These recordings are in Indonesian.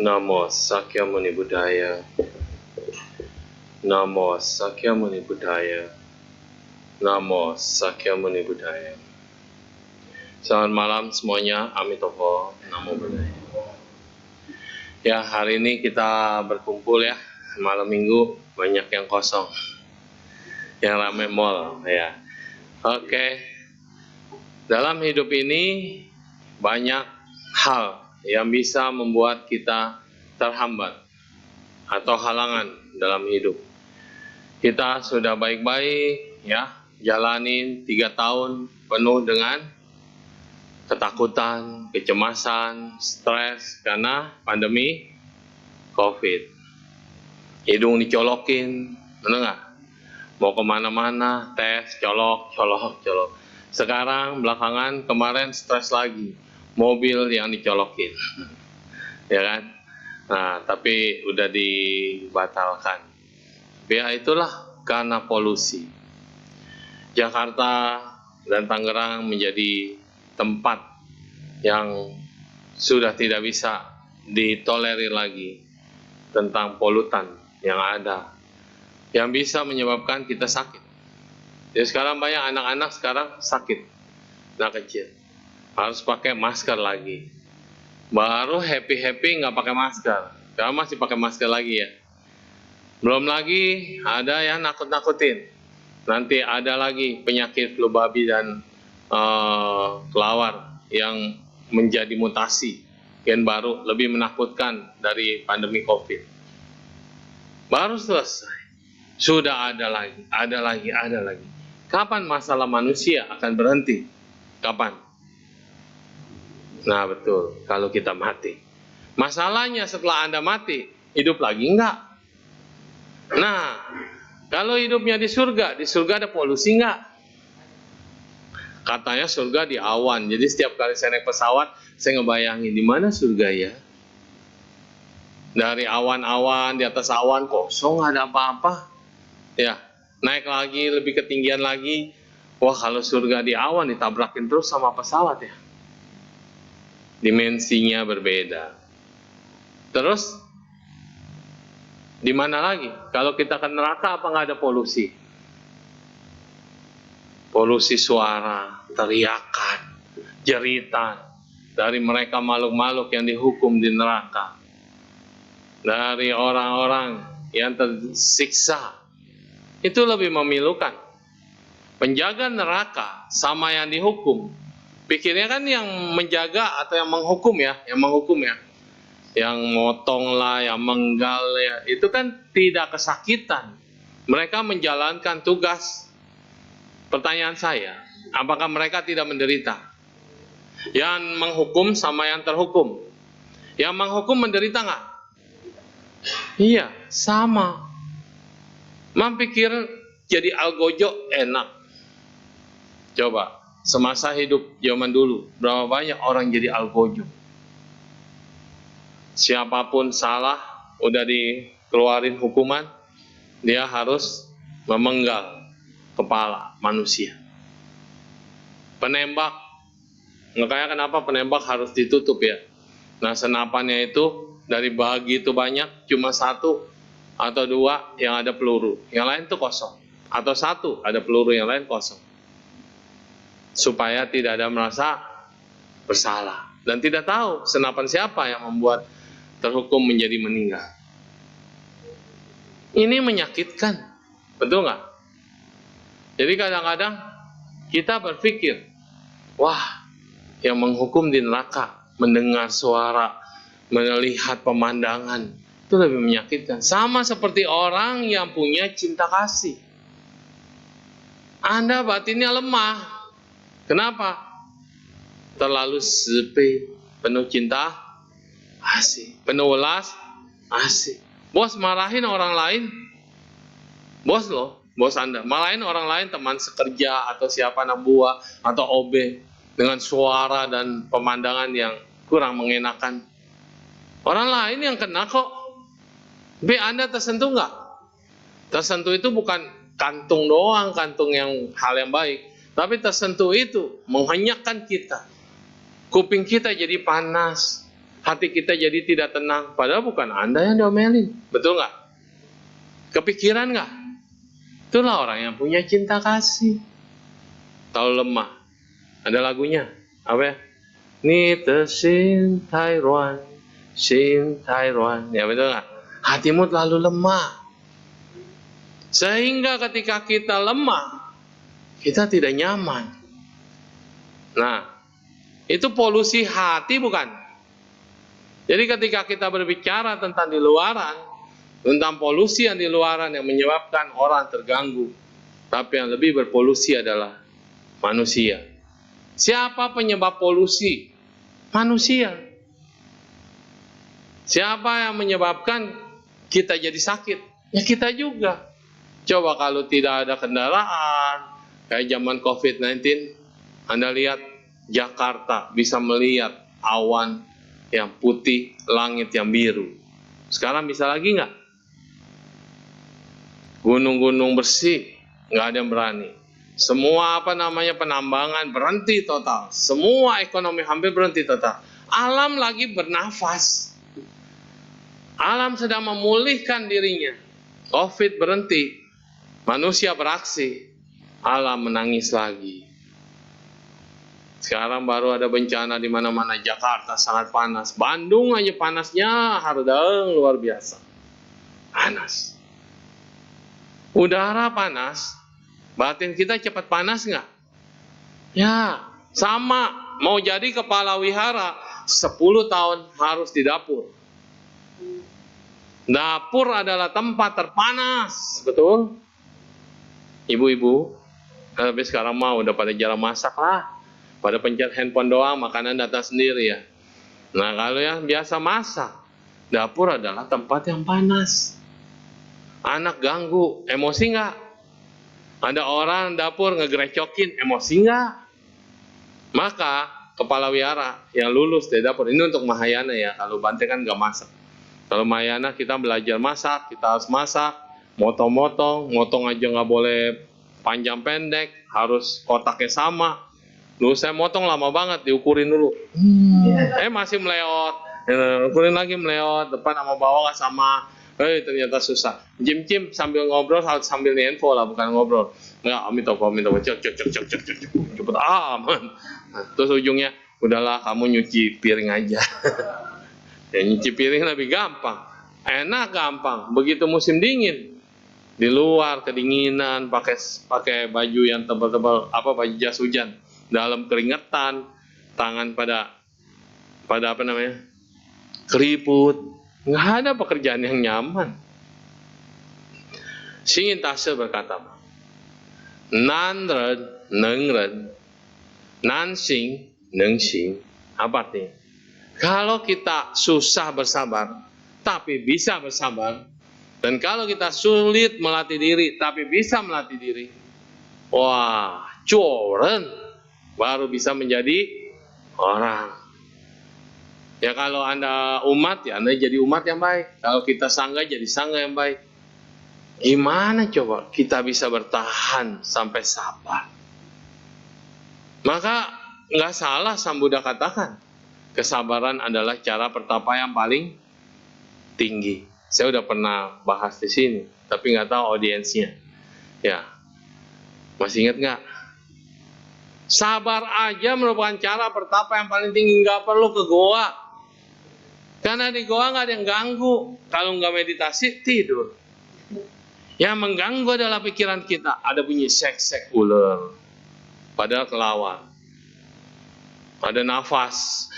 Namo Sakyamuni Buddhaya. Namo Sakyamuni Buddhaya. Namo Sakyamuni Buddhaya. Selamat malam semuanya. Amitofo. Namo Buddhaya. Ya, hari ini kita berkumpul ya. Malam minggu banyak yang kosong. Yang rame mall ya. Oke. Dalam hidup ini banyak hal yang bisa membuat kita terhambat atau halangan dalam hidup. Kita sudah baik-baik ya, jalanin 3 tahun penuh dengan ketakutan, kecemasan, stres karena pandemi COVID. Hidung dicolokin, bener nggak? Mau kemana-mana, tes, colok. Sekarang belakangan kemarin stres lagi, mobil yang dicolokin, ya kan? Nah, tapi udah dibatalkan. Ya itulah karena polusi. Jakarta dan Tangerang menjadi tempat yang sudah tidak bisa ditolerir lagi tentang polutan yang ada, yang bisa menyebabkan kita sakit. Jadi sekarang banyak anak-anak sekarang sakit, anak kecil harus pakai masker lagi. Baru happy nggak pakai masker, sekarang masih pakai masker lagi ya. Belum lagi ada yang nakut-nakutin, nanti ada lagi penyakit flu babi dan kelawar yang menjadi mutasi gen baru, lebih menakutkan dari pandemi COVID. Baru selesai, sudah ada lagi. Kapan masalah manusia akan berhenti? Kapan? Nah betul, kalau kita mati. Masalahnya setelah Anda mati, hidup lagi enggak? Nah, kalau hidupnya di surga ada polusi enggak? Katanya surga di awan, jadi setiap kali saya naik pesawat, saya ngebayangin di mana surga ya? Dari awan-awan, di atas awan kosong, nggak ada apa-apa. Ya, naik lagi, lebih ketinggian lagi. Wah, kalau surga di awan ditabrakin terus sama pesawat ya. Dimensinya berbeda. Terus, di mana lagi? Kalau kita ke neraka, apa nggak ada polusi? Polusi suara, teriakan, jeritan dari mereka makhluk-makhluk yang dihukum di neraka, dari orang-orang yang tersiksa. Itu lebih memilukan. Penjaga neraka sama yang dihukum. Pikirnya kan yang menjaga atau yang menghukum ya, yang motong lah, yang menggal ya, itu kan tidak kesakitan. Mereka menjalankan tugas. Pertanyaan saya, apakah mereka tidak menderita? Yang menghukum sama yang terhukum. Yang menghukum menderita nggak? Iya, sama. Pikir jadi algojo enak. Coba, semasa hidup zaman dulu, berapa banyak orang jadi algojo? Siapapun salah, udah dikeluarin hukuman, dia harus memenggal kepala manusia. Penembak, makanya kenapa penembak harus ditutup ya? Nah, senapannya itu dari bagi itu banyak, cuma 1 atau 2 yang ada peluru, yang lain itu kosong. Atau 1 ada peluru, yang lain kosong. Supaya tidak ada merasa bersalah dan tidak tahu senapan siapa yang membuat terhukum menjadi meninggal. Ini menyakitkan, betul nggak? Jadi kadang-kadang kita berpikir, wah, yang menghukum di neraka, mendengar suara, melihat pemandangan, itu lebih menyakitkan. Sama seperti orang yang punya cinta kasih. Anda batinnya lemah. Kenapa? Terlalu sepi, penuh cinta kasih, penuh welas asih. Bos marahin orang lain, bos loh, bos Anda marahin orang lain, teman sekerja atau siapa, anak buah atau OB, dengan suara dan pemandangan yang kurang mengenakan. Orang lain yang kena kok. Anda tersentuh nggak? Tersentuh itu bukan kantung doang, kantung yang hal yang baik, tapi tersentuh itu menghenyakkan kita. Kuping kita jadi panas, hati kita jadi tidak tenang. Padahal bukan Anda yang diomelin. Betul nggak? Kepikiran nggak? Itulah orang yang punya cinta kasih. Tahu lemah. Ada lagunya. Apa ya? Ni te xin tai ruan, xin tai ruan. Ya betul nggak? Hatimu terlalu lemah. Sehingga ketika kita lemah, kita tidak nyaman. Nah, itu polusi hati bukan? Jadi ketika kita berbicara tentang di luaran, tentang polusi yang di luaran yang menyebabkan orang terganggu, tapi yang lebih berpolusi adalah manusia. Siapa penyebab polusi? Manusia. Siapa yang menyebabkan kita jadi sakit? Ya kita juga. Coba kalau tidak ada kendaraan, kayak zaman COVID-19, Anda lihat Jakarta bisa melihat awan yang putih, langit yang biru. Sekarang bisa lagi nggak? Gunung-gunung bersih, nggak ada yang berani. Semua penambangan berhenti total. Semua ekonomi hampir berhenti total. Alam lagi bernafas. Alam sedang memulihkan dirinya. COVID berhenti. Manusia beraksi. Alam menangis lagi. Sekarang baru ada bencana di mana-mana. Jakarta sangat panas. Bandung aja panasnya hardeng luar biasa. Panas. Udara panas. Batin kita cepat panas nggak? Ya, sama. Mau jadi kepala wihara, 10 tahun harus di dapur. Dapur adalah tempat terpanas, betul? Ibu-ibu, tapi sekarang mau udah pada jarang masak lah. Pada pencet handphone doang, makanan datang sendiri ya. Nah, kalau yang biasa masak, dapur adalah tempat yang panas. Anak ganggu, emosi nggak? Ada orang dapur ngegerecokin, emosi nggak? Maka kepala wihara yang lulus dari dapur, ini untuk Mahayana ya, kalau Bante kan nggak masak. Kalau Mahayana kita belajar masak, kita harus masak, motong-motong, motong aja nggak boleh panjang pendek, harus kotaknya sama. Dulu saya motong lama banget, diukurin dulu. Masih meleot, ukurin lagi meleot, depan sama bawah nggak sama. Ternyata susah. Jim sambil ngobrol, sambil info lah, bukan ngobrol. Nggak, amitopo, cek, cepet aman. Nah, terus ujungnya, udahlah kamu nyuci piring aja. Ya, nyuci piring lebih gampang. Enak gampang. Begitu musim dingin, di luar kedinginan, pakai baju yang tebal-tebal, baju jas hujan, dalam keringetan, tangan pada keriput. Nggak ada pekerjaan yang nyaman. Singin Tase berkata, Nan ren neng ren, nan sing neng sing. Apa artinya? Kalau kita susah bersabar, tapi bisa bersabar, dan kalau kita sulit melatih diri, tapi bisa melatih diri, wah, cuoren, baru bisa menjadi orang. Ya kalau Anda umat, ya Anda jadi umat yang baik. Kalau kita sangga, jadi sangga yang baik. Gimana coba kita bisa bertahan sampai sabar? Maka nggak salah Sang Buddha katakan, kesabaran adalah cara pertapa yang paling tinggi. Saya udah pernah bahas di sini, tapi nggak tahu audiensnya. Ya, masih ingat nggak? Sabar aja merupakan cara pertapa yang paling tinggi. Nggak perlu ke goa. Karena di goa nggak ada yang ganggu. Kalau nggak meditasi, tidur. Yang mengganggu adalah pikiran kita. Ada bunyi sek-sek ular. Padahal kelawan. Ada nafas.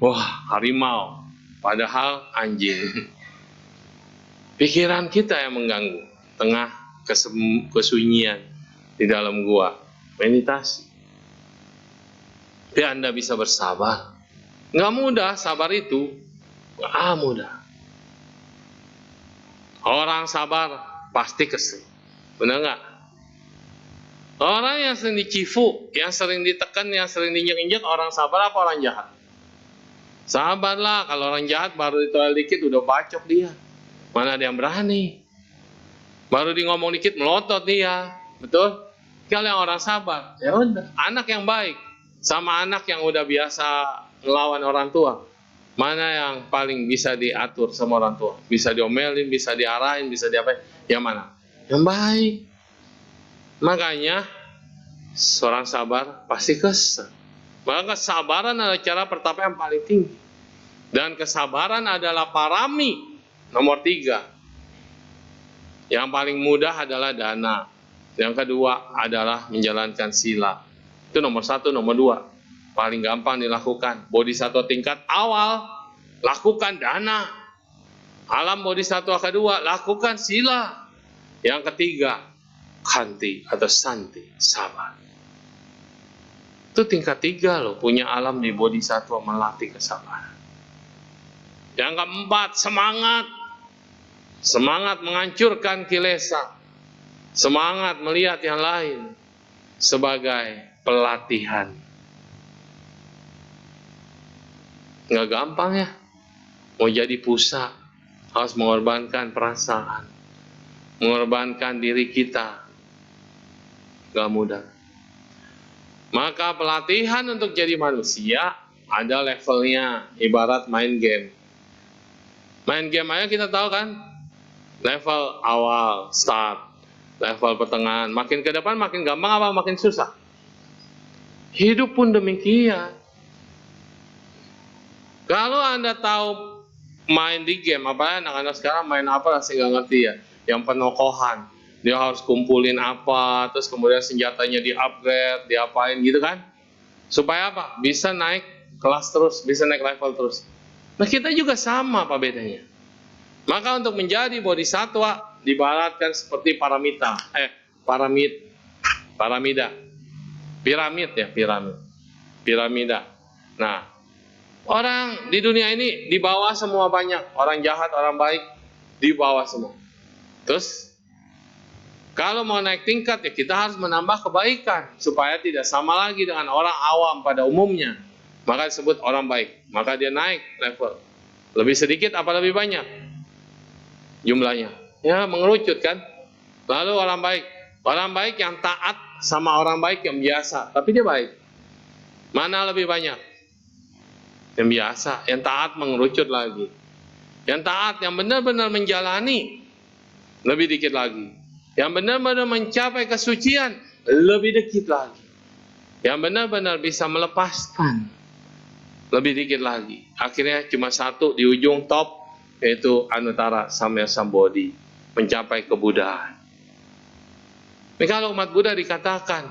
Wah, harimau. Padahal anjing. Pikiran kita yang mengganggu. Tengah kesunyian di dalam gua. Meditasi. Tapi Anda bisa bersabar. Nggak mudah sabar itu. Nggak mudah. Orang sabar pasti kesel. Benar nggak? Orang yang sering dicifu, yang sering ditekan, yang sering diinjek-injek, orang sabar apa orang jahat? Sabarlah, kalau orang jahat baru ditoel dikit udah bacok dia. Mana ada yang berani? Baru di ngomong dikit melotot dia. Betul? Kalau yang orang sabar, ya udah. Anak yang baik sama anak yang udah biasa ngelawan orang tua? Mana yang paling bisa diatur sama orang tua? Bisa diomelin, bisa diarahin, bisa diapain? Yang mana? Yang baik. Makanya seorang sabar pasti kesal. Maka kesabaran adalah cara pertapa yang paling tinggi. Dan kesabaran adalah parami nomor 3. Yang paling mudah adalah dana. Yang kedua adalah menjalankan sila. Itu nomor 1, nomor 2. Paling gampang dilakukan. Bodhisattva tingkat awal, lakukan dana. Alam bodhisattva kedua, lakukan sila. Yang ketiga, khanti atau santi, sabar. Itu tingkat 3 loh, punya alam di bodhisattva melatih kesabaran. Yang keempat, semangat. Semangat menghancurkan kilesa. Semangat melihat yang lain sebagai pelatihan. Nggak gampang ya. Mau jadi pusat, harus mengorbankan perasaan. Mengorbankan diri kita. Nggak mudah. Maka pelatihan untuk jadi manusia ada levelnya, ibarat main game. Main game aja kita tahu kan, level awal, start, level pertengahan, makin ke depan makin gampang apa makin susah? Hidup pun demikian. Kalau Anda tahu main di game, apa anak-anak sekarang main apa sih nggak ngerti ya, yang penokohan, dia harus kumpulin apa, terus kemudian senjatanya di-upgrade, diapain gitu kan, supaya apa? Bisa naik kelas terus, bisa naik level terus. Nah kita juga sama apa bedanya. Maka untuk menjadi bodhisattva dibaratkan seperti paramita, piramida. Nah, orang di dunia ini di bawah semua banyak, orang jahat, orang baik di bawah semua. Terus kalau mau naik tingkat ya kita harus menambah kebaikan supaya tidak sama lagi dengan orang awam pada umumnya. Maka disebut orang baik. Maka dia naik level. Lebih sedikit apa lebih banyak jumlahnya? Ya mengerucut kan. Lalu orang baik yang taat sama orang baik yang biasa, tapi dia baik. Mana lebih banyak? Yang biasa, yang taat mengerucut lagi. Yang taat, yang benar-benar menjalani, lebih dikit lagi. Yang benar-benar mencapai kesucian, lebih dikit lagi. Yang benar-benar bisa melepaskan, lebih dikit lagi. Akhirnya cuma satu di ujung top, yaitu Anuttara Samya Sambodhi, mencapai kebuddhaan. Ini kalau umat Buddha dikatakan,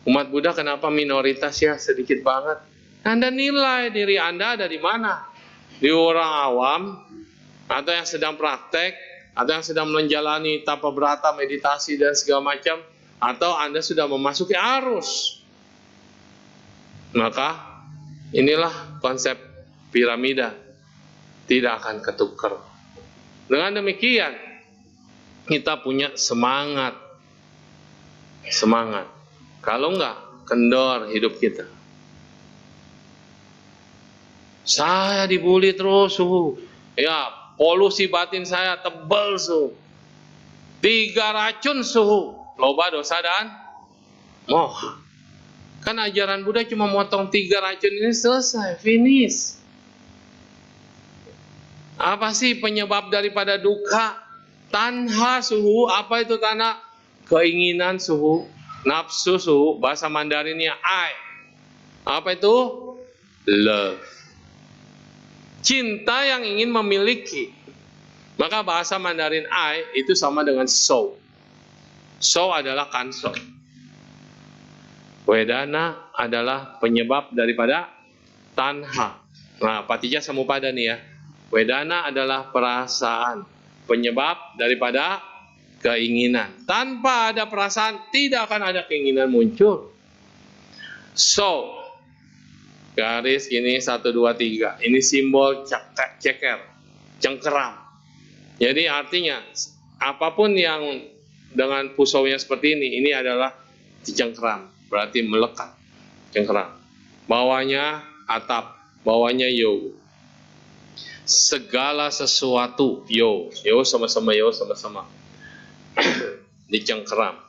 umat Buddha kenapa minoritas ya, sedikit banget. Anda nilai diri Anda dari mana? Di orang awam, atau yang sedang praktek, atau yang sedang menjalani tapa brata, meditasi dan segala macam, atau Anda sudah memasuki arus. Maka inilah konsep piramida, tidak akan ketukar. Dengan demikian kita punya semangat. Kalau enggak, kendor hidup kita. Saya dibully terus, ya polusi batin saya tebal, 3 racun, loba, dosa dan moh. Kan ajaran Buddha cuma motong 3 racun ini selesai, finish. Apa sih penyebab daripada duka? Tanha, apa itu tanha? Keinginan, nafsu, bahasa Mandarinnya ai. Apa itu? Love. Cinta yang ingin memiliki. Maka bahasa Mandarin ai itu sama dengan so. So adalah kanso. Wedana adalah penyebab daripada tanha. Nah, patija samupada nih ya. Wedana adalah perasaan, penyebab daripada keinginan. Tanpa ada perasaan, tidak akan ada keinginan muncul. So, garis ini 1, 2, 3. Ini simbol ceker, cengkeram. Jadi artinya, apapun yang dengan pusaunya seperti ini adalah dicengkeram. Berarti melekat, cengkeram. Bawahnya atap, bawahnya yo. Segala sesuatu yo sama-sama dicengkeram.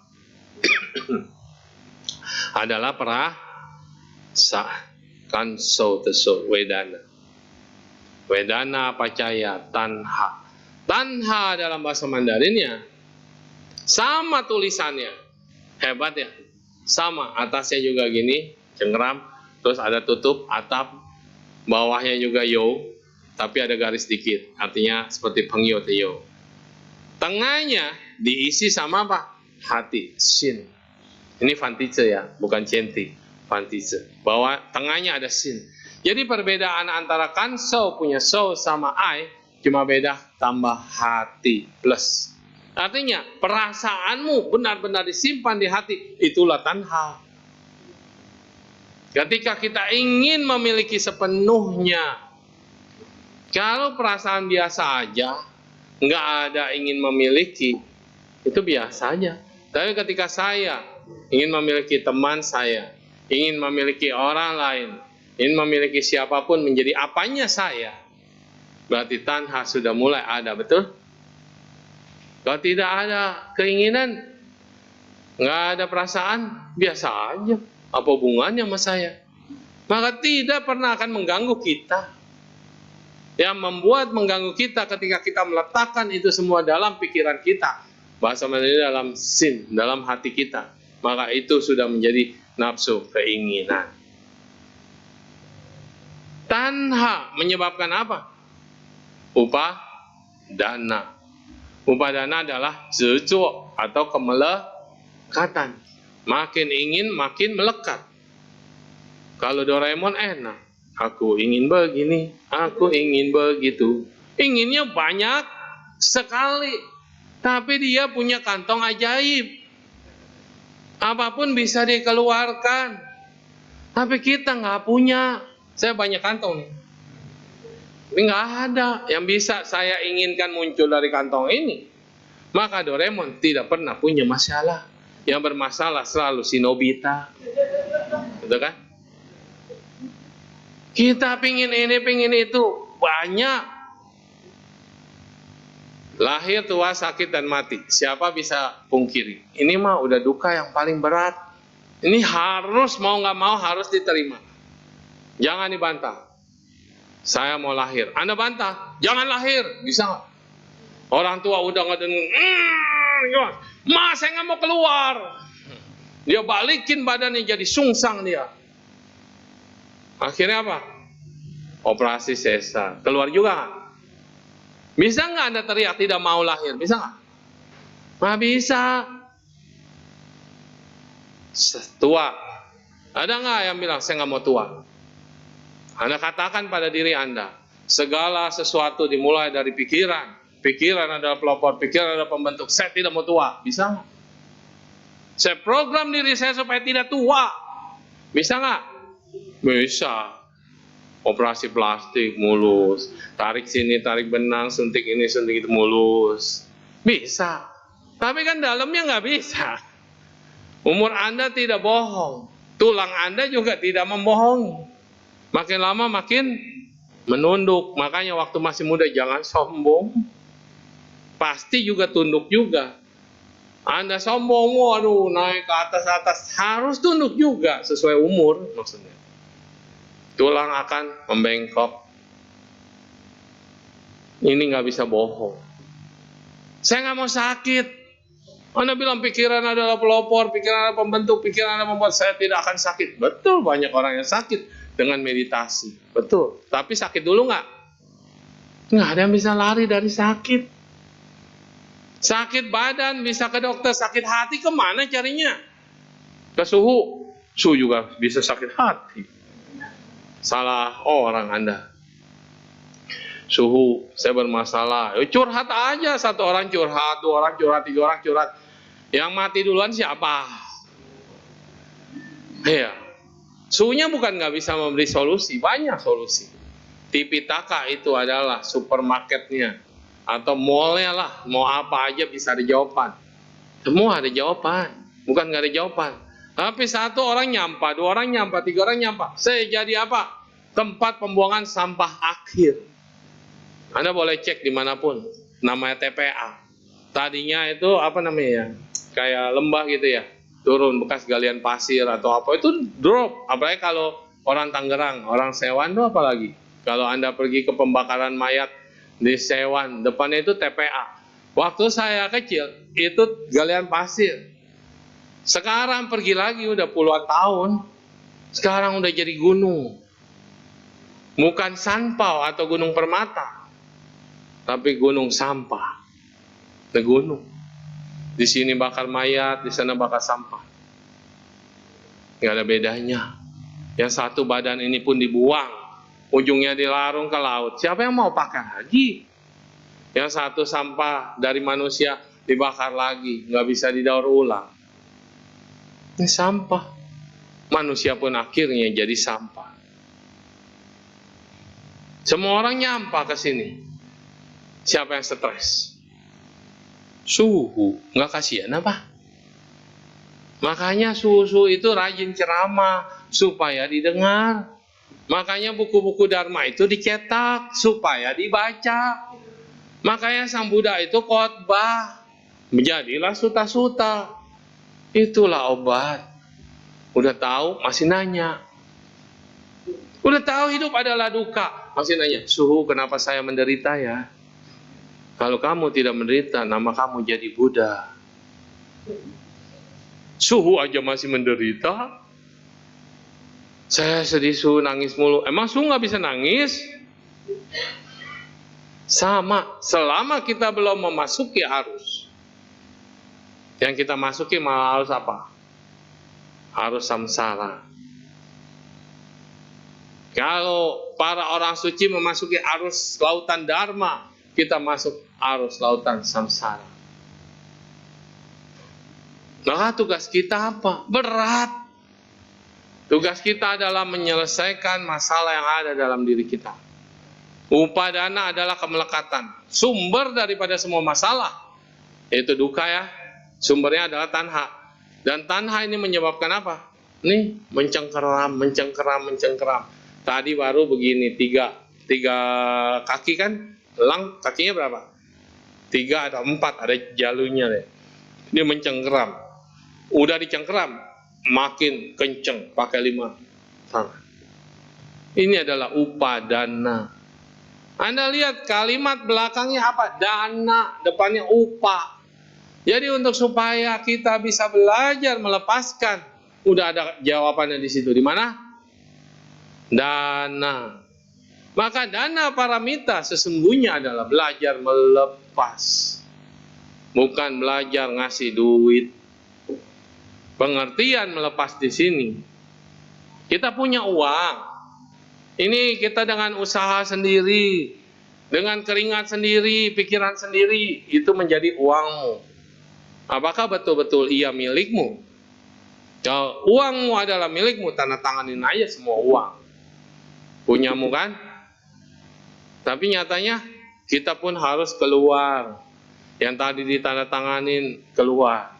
Adalah perasaan. kanso teso wedana. Wedana pacaya tanha. Tanha dalam bahasa Mandarinnya sama tulisannya. Hebat ya. Sama, atasnya juga gini, cengkram, terus ada tutup, atap, bawahnya juga yo, tapi ada garis dikit, artinya seperti pengyo teyo. Tengahnya diisi sama apa? Hati, sin. Ini fantice ya, bukan centi, fantice. Bahwa tengahnya ada sin. Jadi perbedaan antara kanso punya so sama ai cuma beda tambah hati plus. Artinya perasaanmu benar-benar disimpan di hati, itulah tanha. Ketika kita ingin memiliki sepenuhnya, kalau perasaan biasa aja, nggak ada ingin memiliki, itu biasa aja. Tapi ketika saya ingin memiliki teman saya, ingin memiliki orang lain, ingin memiliki siapapun menjadi apanya saya, berarti tanha sudah mulai ada, betul? Kalau tidak ada keinginan, nggak ada perasaan, biasa aja. Apa hubungannya sama saya? Maka tidak pernah akan mengganggu kita. Yang membuat mengganggu kita ketika kita meletakkan itu semua dalam pikiran kita. Bahasa Mandarin dalam sin, dalam hati kita. Maka itu sudah menjadi nafsu, keinginan. Tanha menyebabkan apa? Upadana. Upadana adalah zezhuo atau kemelekatan. Makin ingin, makin melekat. Kalau Doraemon enak. Aku ingin begini, aku ingin begitu. Inginnya banyak sekali. Tapi dia punya kantong ajaib. Apapun bisa dikeluarkan. Tapi kita nggak punya. Saya banyak kantong nih. Ini nggak ada yang bisa saya inginkan muncul dari kantong ini. Maka Doraemon tidak pernah punya masalah. Yang bermasalah selalu si Nobita. Betul kan? Kita pingin ini, pingin itu. Banyak. Lahir, tua, sakit, dan mati. Siapa bisa pungkiri? Ini mah udah duka yang paling berat. Ini harus, mau nggak mau harus diterima. Jangan dibantah. Saya mau lahir. Anda bantah, jangan lahir. Bisa nggak? Orang tua udah ngedengar, Ma, saya nggak mau keluar. Dia balikin badannya jadi sungsang dia. Akhirnya apa? Operasi sesar. Keluar juga nggak? Bisa nggak Anda teriak tidak mau lahir? Bisa nggak? Nggak bisa. Tua. Ada nggak yang bilang saya nggak mau tua? Anda katakan pada diri Anda, segala sesuatu dimulai dari pikiran. Pikiran adalah pelopor, pikiran adalah pembentuk. Saya tidak mau tua, bisa nggak? Saya program diri saya supaya tidak tua, bisa nggak? Bisa. Operasi plastik mulus, tarik sini, tarik benang, suntik ini, suntik itu mulus, bisa. Tapi kan dalamnya nggak bisa. Umur Anda tidak bohong, tulang Anda juga tidak membohongi. Makin lama makin menunduk. Makanya waktu masih muda jangan sombong. Pasti juga tunduk juga. Anda sombong, waduh naik ke atas-atas, harus tunduk juga sesuai umur maksudnya. Tulang akan membengkok. Ini nggak bisa bohong. Saya nggak mau sakit. Anda bilang pikiran adalah pelopor, pikiran adalah pembentuk, pikiran adalah membuat saya tidak akan sakit. Betul, banyak orang yang sakit dengan meditasi. Betul. Tapi sakit dulu nggak? Nggak ada yang bisa lari dari sakit. Sakit badan bisa ke dokter, sakit hati kemana carinya? Ke suhu. Suhu juga bisa sakit hati. Salah orang Anda. Suhu, saya bermasalah. Curhat aja, satu orang curhat, dua orang curhat, tiga orang curhat. Yang mati duluan siapa? Iya. Suhunya bukan nggak bisa memberi solusi, banyak solusi. Tipitaka itu adalah supermarketnya atau mallnya lah, mau apa aja bisa ada jawaban. Semua ada jawaban, bukan nggak ada jawaban. Tapi satu orang nyampah, dua orang nyampah, tiga orang nyampah. Saya jadi apa? Tempat pembuangan sampah akhir. Anda boleh cek dimanapun, namanya TPA. Tadinya itu apa namanya ya? Kayak lembah gitu ya. Turun bekas galian pasir atau apa itu drop. Apalagi kalau orang Tangerang, orang Sewan itu apalagi. Kalau Anda pergi ke pembakaran mayat di Sewan, depannya itu TPA. Waktu saya kecil, itu galian pasir. Sekarang pergi lagi udah puluhan tahun, sekarang udah jadi gunung. Bukan Sanpao atau Gunung Permata, tapi gunung sampah. Itu gunung. Di sini bakar mayat, di sana bakar sampah. Nggak ada bedanya. Yang satu badan ini pun dibuang, ujungnya dilarung ke laut. Siapa yang mau pakai lagi? Yang satu sampah dari manusia dibakar lagi, nggak bisa didaur ulang. Ini sampah. Manusia pun akhirnya jadi sampah. Semua orang nyampah ke sini. Siapa yang stres? Suhu, nggak kasihan apa? Makanya susu itu rajin ceramah supaya didengar. Makanya buku-buku Dharma itu dicetak supaya dibaca. Makanya Sang Buddha itu khotbah. Menjadilah suta-suta. Itulah obat. Udah tahu masih nanya. Udah tahu hidup adalah duka, masih nanya, suhu kenapa saya menderita ya? Kalau kamu tidak menderita, nama kamu jadi Buddha. Suhu aja masih menderita. Saya sedih suhu, nangis mulu. Emang suhu nggak bisa nangis? Sama, selama kita belum memasuki arus. Yang kita masuki malah harus apa? Harus samsara. Kalau para orang suci memasuki arus lautan Dharma, kita masuk arus lautan samsara. Maka tugas kita apa? Berat. Tugas kita adalah menyelesaikan masalah yang ada dalam diri kita. Upadana adalah kemelekatan. Sumber daripada semua masalah, yaitu duka ya. Sumbernya adalah tanha. Dan tanha ini menyebabkan apa? Nih, mencengkeram. Tadi baru begini, tiga kaki kan, elang kakinya berapa? 3 atau 4, ada jalurnya deh. Dia mencengkeram. Udah dicengkeram, makin kenceng, pakai 5 tangan. Ini adalah upadana. Anda lihat kalimat belakangnya apa? Dana, depannya upa. Jadi untuk supaya kita bisa belajar melepaskan, udah ada jawabannya di situ. Di mana? Dana. Maka dana paramita sesungguhnya adalah belajar melepas. Bukan belajar ngasih duit. Pengertian melepas di sini. Kita punya uang. Ini kita dengan usaha sendiri, dengan keringat sendiri, pikiran sendiri, itu menjadi uangmu. Apakah betul-betul ia milikmu? Kalau uangmu adalah milikmu, tanda tanganin aja semua uang. Punyamu kan? Tapi nyatanya kita pun harus keluar. Yang tadi ditandatanganin keluar.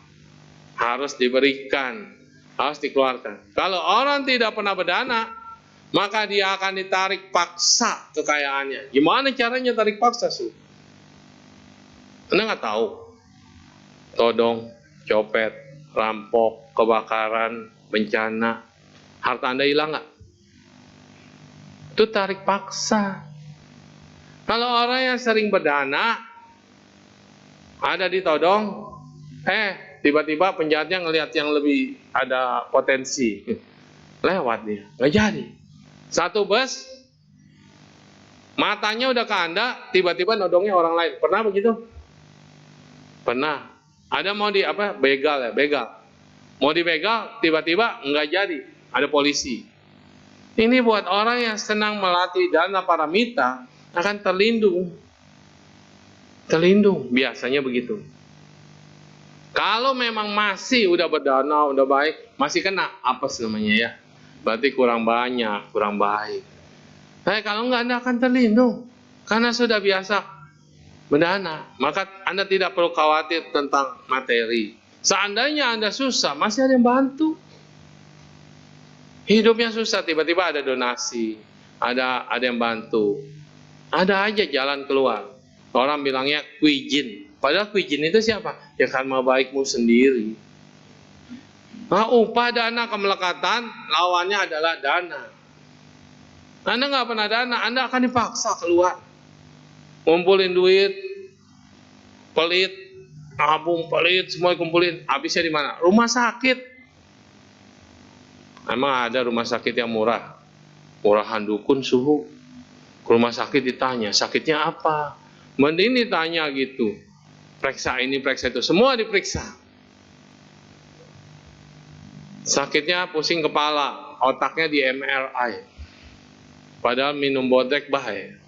Harus diberikan, harus dikeluarkan. Kalau orang tidak pernah berdana, maka dia akan ditarik paksa kekayaannya. Gimana caranya tarik paksa, Su? Anda nggak tahu? Todong, copet, rampok, kebakaran, bencana, harta Anda hilang nggak? Itu tarik paksa. Kalau orang yang sering berdana, ada ditodong, tiba-tiba penjahatnya ngelihat yang lebih ada potensi, lewat dia, nggak jadi. Satu bus, matanya udah ke Anda, tiba-tiba nodongnya orang lain. Pernah begitu? Pernah. Ada mau begal. Mau dibegal, tiba-tiba nggak jadi, ada polisi. Ini buat orang yang senang melatih dana paramita akan terlindung. Terlindung, biasanya begitu. Kalau memang masih udah berdana, udah baik, masih kena apes namanya ya. Berarti kurang banyak, kurang baik. Kalau enggak, Anda akan terlindung. Karena sudah biasa berdana. Maka Anda tidak perlu khawatir tentang materi. Seandainya Anda susah, masih ada yang bantu. Hidupnya susah, tiba-tiba ada donasi. Ada yang bantu. Ada aja jalan keluar. Orang bilangnya kuijin. Padahal kuijin itu siapa? Ya karma baikmu sendiri. Nah, upadana kemelekatan lawannya adalah dana. Anda nggak pernah dana, Anda akan dipaksa keluar. Ngumpulin duit, pelit, nabung pelit, semua kumpulin. Habisnya di mana? Rumah sakit. Emang ada rumah sakit yang murah? Murahan dukun suhu. Ke rumah sakit ditanya, sakitnya apa? Mending ditanya gitu. Periksa ini, periksa itu. Semua diperiksa. Sakitnya pusing kepala, otaknya di MRI. Padahal minum bodek bahaya.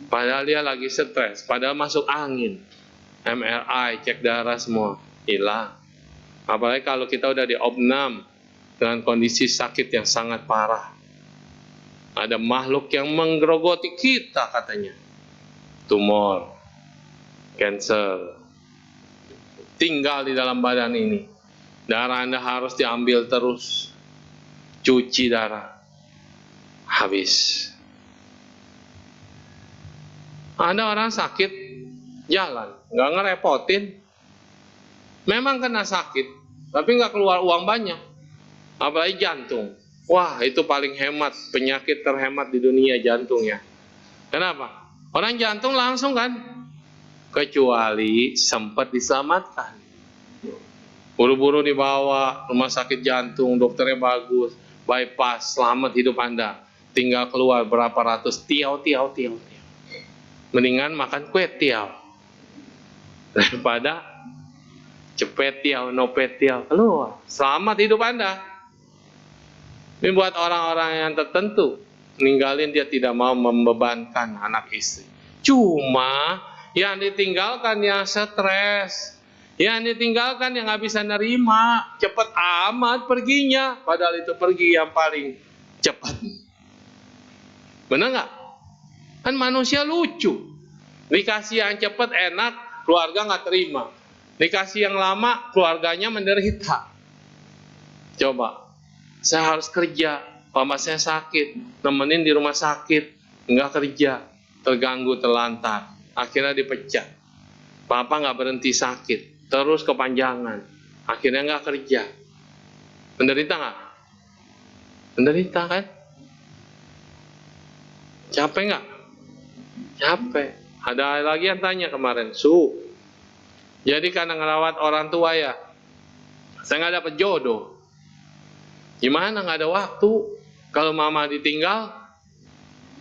Padahal dia lagi stres, padahal masuk angin. MRI, cek darah semua, hilang. Apalagi kalau kita udah di opnam dengan kondisi sakit yang sangat parah. Ada makhluk yang menggerogoti kita katanya. Tumor, cancer, tinggal di dalam badan ini. Darah Anda harus diambil terus. Cuci darah. Habis. Ada orang sakit, jalan, nggak ngerepotin. Memang kena sakit, tapi nggak keluar uang banyak. Apalagi jantung. Wah, itu paling hemat, penyakit terhemat di dunia jantung ya. Kenapa? Orang jantung langsung kan, kecuali sempat diselamatkan. Buru-buru dibawa rumah sakit jantung, dokternya bagus, bypass, selamat hidup Anda. Tinggal keluar berapa ratus tiau. Mendingan makan kue tiaw daripada cepet tiaw, nopet tiaw keluar. Selamat hidup Anda. Ini buat orang-orang yang tertentu, ninggalin dia tidak mau membebankan anak istri. Cuma yang ditinggalkan yang stres, yang ditinggalkan yang nggak bisa nerima, cepet amat perginya. Padahal itu pergi yang paling cepat. Benar nggak? Kan manusia lucu. Dikasih yang cepat enak, keluarga nggak terima. Dikasih yang lama, keluarganya menderita. Coba, saya harus kerja, mama saya sakit, nemenin di rumah sakit, nggak kerja, terganggu, terlantar, akhirnya dipecat. Papa nggak berhenti sakit, terus kepanjangan, akhirnya nggak kerja. Menderita nggak? Menderita kan? Capek nggak? Capek. Ada lagi yang tanya kemarin, jadi karena ngerawat orang tua ya, saya nggak dapat jodoh. Gimana nggak ada waktu? Kalau mama ditinggal,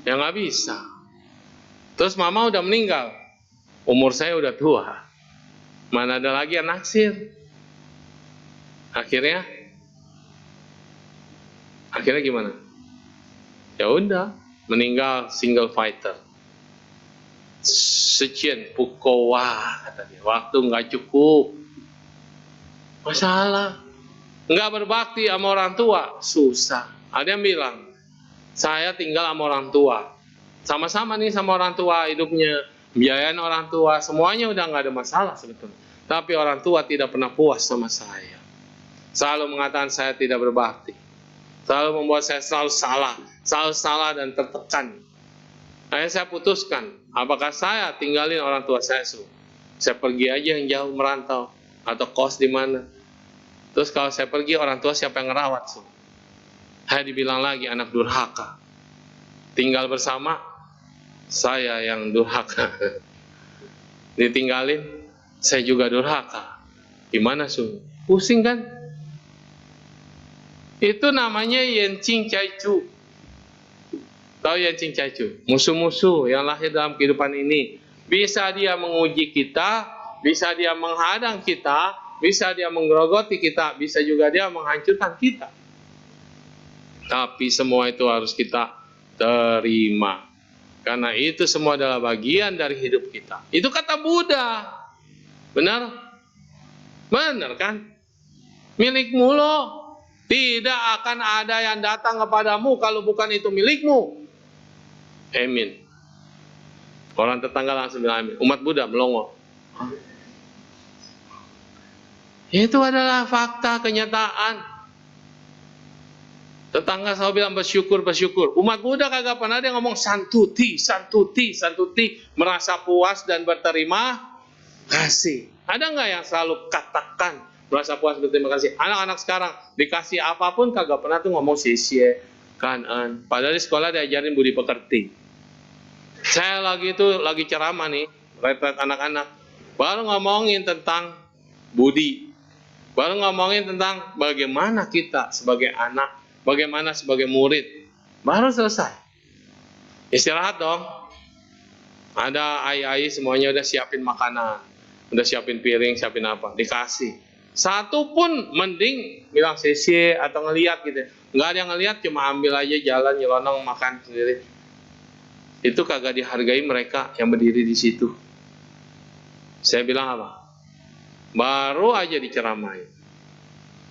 ya nggak bisa. Terus mama udah meninggal, umur saya udah tua, mana ada lagi yang naksir? Akhirnya gimana? Ya udah, meninggal single fighter. Sekian pukul, wah kata dia, waktu nggak cukup. Masalah, nggak berbakti sama orang tua, susah. Ada yang bilang, saya tinggal sama orang tua, sama-sama nih sama orang tua hidupnya, biayain orang tua, semuanya udah nggak ada masalah sebetulnya. Tapi orang tua tidak pernah puas sama saya. Selalu mengatakan saya tidak berbakti, selalu membuat saya selalu salah dan tertekan. Akhirnya saya putuskan, apakah saya tinggalin orang tua saya, saya pergi aja yang jauh merantau atau kos di mana. Terus kalau saya pergi, orang tua siapa yang ngerawat? Saya dibilang lagi anak durhaka. Tinggal bersama, saya yang durhaka. Ditinggalin, saya juga durhaka. Gimana pusing kan? Itu namanya Yencing Caicu. Tahu Yencing Caicu? Musuh-musuh yang lahir dalam kehidupan ini. Bisa dia menguji kita, bisa dia menghadang kita, bisa dia menggerogoti kita, bisa juga dia menghancurkan kita. Tapi semua itu harus kita terima. Karena itu semua adalah bagian dari hidup kita. Itu kata Buddha. Benar? Benar kan? Milikmu loh. Tidak akan ada yang datang kepadamu kalau bukan itu milikmu. Amin. Orang tetangga langsung bilang amin. Umat Buddha melongo. Itu adalah fakta, kenyataan. Tetangga selalu bilang bersyukur. Umat Buddha kagak pernah dia ngomong santuti. Merasa puas dan berterima kasih. Ada nggak yang selalu katakan merasa puas berterima kasih? Anak-anak sekarang dikasih apapun kagak pernah tuh ngomong sisye. Padahal di sekolah diajarin budi pekerti. Saya lagi ceramah nih, retret anak-anak. Baru ngomongin tentang budi. Baru ngomongin tentang bagaimana kita sebagai anak, bagaimana sebagai murid. Baru selesai. Istirahat dong. Ada ai-ai semuanya udah siapin makanan. Udah siapin piring, siapin apa. Dikasih. Satu pun mending bilang sisi atau ngeliat gitu. Nggak ada yang ngeliat, cuma ambil aja jalan, nyelonong, makan sendiri. Itu kagak dihargai mereka yang berdiri di situ. Saya bilang apa? Baru aja diceramain.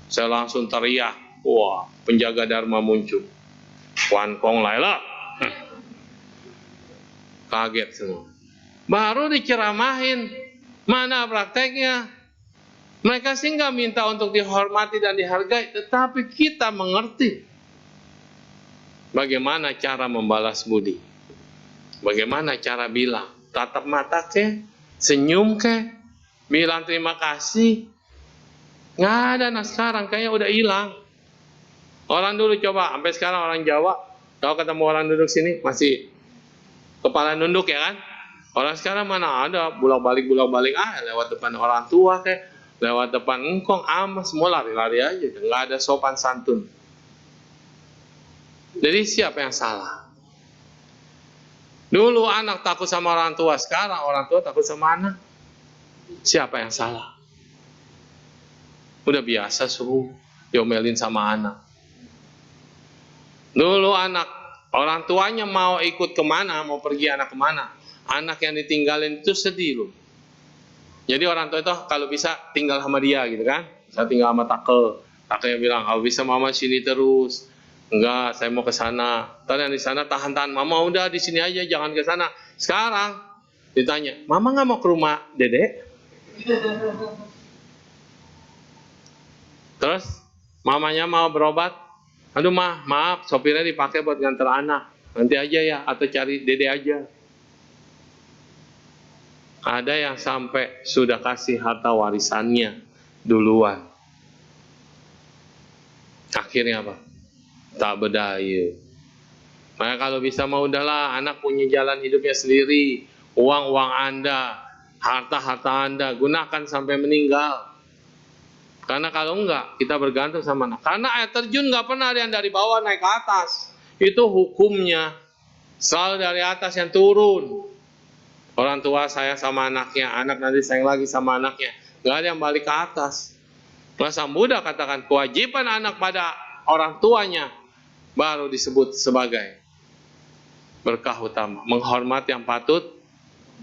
Saya langsung teriak. Wah, penjaga Dharma muncul. Wan Kong Laila. Kaget semua. Baru diceramahin. Mana prakteknya? Mereka sih nggak minta untuk dihormati dan dihargai, tetapi kita mengerti bagaimana cara membalas budi. Bagaimana cara bilang, tatap mata ke, senyum ke, bilang terima kasih. Nggak ada, nah sekarang kayaknya udah hilang. Orang dulu coba, sampai sekarang orang Jawa, kalau ketemu orang duduk sini, masih kepala nunduk ya kan? Orang sekarang mana ada, bulak-balik, lewat depan orang tua ke, lewat depan engkong, semua lari-lari aja. Nggak ada sopan santun. Jadi siapa yang salah? Dulu anak takut sama orang tua, sekarang orang tua takut sama anak. Siapa yang salah? Udah biasa suruh diomelin sama anak. Dulu orang tuanya mau ikut kemana, mau pergi anak kemana, anak yang ditinggalin itu sedih loh. Jadi orang tua itu kalau bisa tinggal sama dia gitu kan. Saya tinggal sama Takelnya bilang, kalau bisa mama sini terus. Enggak, saya mau ke sana. Tadi yang di sana tahan-tahan, mama udah di sini aja, jangan ke sana. Sekarang ditanya, mama nggak mau ke rumah dedek? Terus mamanya mau berobat, aduh maaf, sopirnya dipakai buat nganter anak, nanti aja ya, atau cari dede aja. Ada yang sampai sudah kasih harta warisannya duluan. Akhirnya apa? Tak berdaya. Maka kalau bisa mau udahlah, anak punya jalan hidupnya sendiri. Uang Anda, harta Anda, gunakan sampai meninggal. Karena kalau enggak, kita bergantung sama anak. Karena air terjun nggak pernah ada yang dari bawah naik ke atas. Itu hukumnya. Selalu dari atas yang turun. Orang tua sayang sama anaknya, anak nanti sayang lagi sama anaknya. Nggak ada yang balik ke atas. Masa Buddha katakan kewajiban anak pada orang tuanya baru disebut sebagai berkah utama. Menghormat yang patut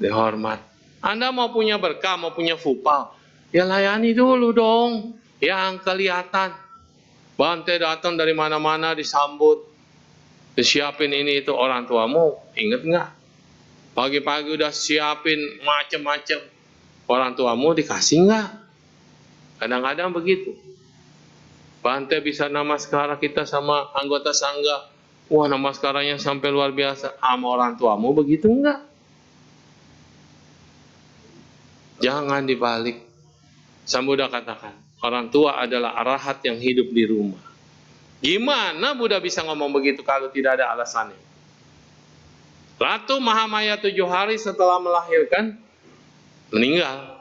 dihormat. Anda mau punya berkah, mau punya fupal, ya layani dulu dong yang kelihatan. Bante datang dari mana-mana disambut, disiapin ini itu. Orang tuamu inget nggak? Pagi-pagi udah siapin macem-macem. Orang tuamu dikasih nggak? Kadang-kadang begitu. Bante bisa namaskara kita sama anggota sangga. Wah, namaskaranya sampai luar biasa. Sama orang tuamu begitu enggak? Jangan dibalik. Sang Buddha katakan, orang tua adalah arahat yang hidup di rumah. Gimana Buddha bisa ngomong begitu kalau tidak ada alasannya? Ratu Mahamaya 7 hari setelah melahirkan, meninggal.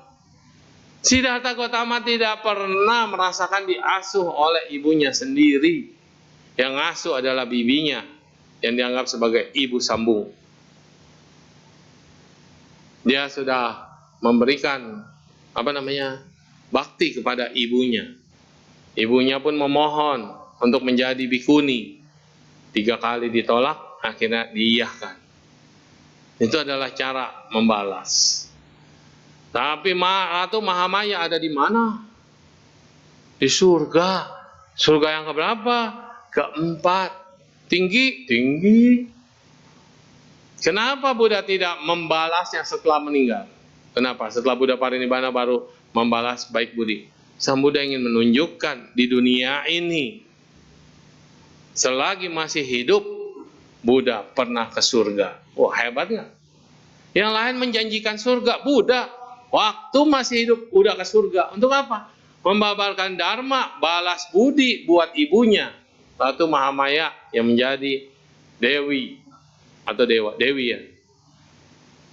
Siddhartha Gautama tidak pernah merasakan diasuh oleh ibunya sendiri. Yang ngasuh adalah bibinya, yang dianggap sebagai ibu sambung. Dia sudah memberikan bakti kepada ibunya. Ibunya pun memohon untuk menjadi bikuni. 3 kali ditolak, akhirnya diiyahkan. Itu adalah cara membalas. Tapi Ratu Mahamaya ada di mana? Di surga. Surga yang keberapa? Keempat. Tinggi. Kenapa Buddha tidak membalasnya setelah meninggal? Kenapa? Setelah Buddha parinibbana baru membalas baik budi. Sang Buddha ingin menunjukkan di dunia ini, selagi masih hidup, Buddha pernah ke surga. Wah, hebat nggak? Yang lain menjanjikan surga, Buddha waktu masih hidup udah ke surga. Untuk apa? Membabarkan dharma, balas budi buat ibunya. Ratu Mahamaya yang menjadi Dewi atau Dewi ya.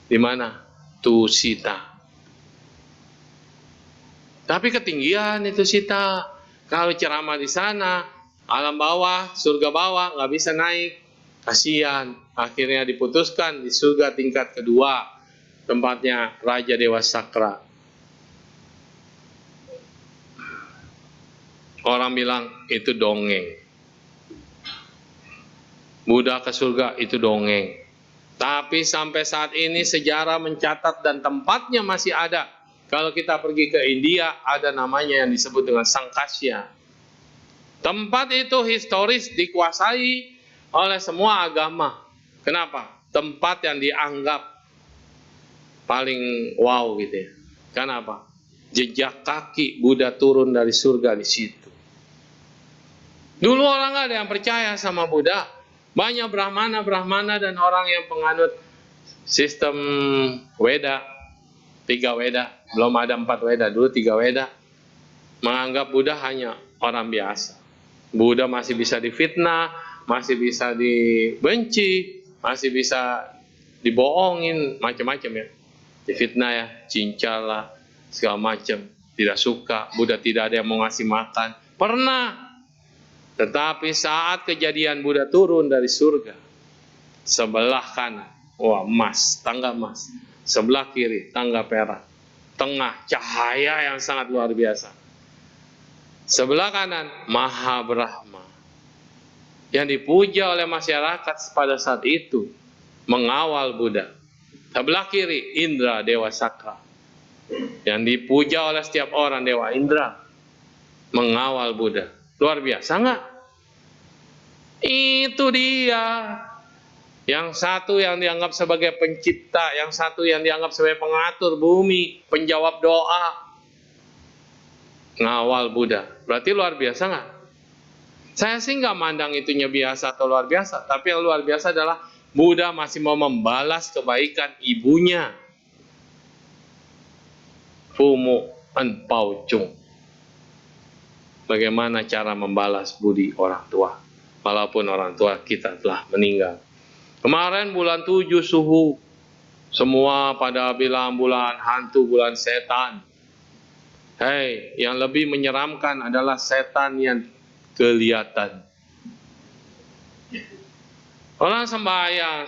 Di mana? Tusita. Tapi ketinggian itu Sita. Kalau ceramah di sana, alam bawah, surga bawah, nggak bisa naik. Kasihan. Akhirnya diputuskan di surga tingkat kedua. Tempatnya Raja Dewa Sakra. Orang bilang itu dongeng. Buddha ke surga itu dongeng. Tapi sampai saat ini sejarah mencatat dan tempatnya masih ada. Kalau kita pergi ke India, ada namanya yang disebut dengan Sangkasya. Tempat itu historis dikuasai oleh semua agama. Kenapa? Tempat yang dianggap paling wow gitu ya. Kenapa? Jejak kaki Buddha turun dari surga di situ. Dulu orang nggak ada yang percaya sama Buddha. Banyak brahmana dan orang yang penganut sistem Weda. 3 Weda, belum ada 4 Weda, dulu 3 Weda. Menganggap Buddha hanya orang biasa. Buddha masih bisa difitnah, masih bisa dibenci, masih bisa dibohongin, macam-macam ya. Difitnah ya, cincang lah, segala macam. Tidak suka, Buddha tidak ada yang mau ngasih makan. Pernah. Tetapi saat kejadian Buddha turun dari surga, sebelah kanan, wah emas, tangga emas. Sebelah kiri, tangga perak. Tengah, cahaya yang sangat luar biasa. Sebelah kanan, Maha Brahma. Yang dipuja oleh masyarakat pada saat itu, mengawal Buddha. Sebelah kiri, Indra, Dewa Sakra. Yang dipuja oleh setiap orang, Dewa Indra. Mengawal Buddha. Luar biasa nggak? Itu dia. Yang satu yang dianggap sebagai pencipta, yang satu yang dianggap sebagai pengatur bumi, penjawab doa. Ngawal Buddha. Berarti luar biasa nggak? Saya sih nggak mandang itunya biasa atau luar biasa. Tapi yang luar biasa adalah Buddha masih mau membalas kebaikan ibunya. Fumu Enpau Chung. Bagaimana cara membalas budi orang tua? Walaupun orang tua kita telah meninggal. Kemarin bulan 7 suhu, semua pada bilang bulan hantu, bulan setan. Hei, yang lebih menyeramkan adalah setan yang kelihatan. Orang sembahyang,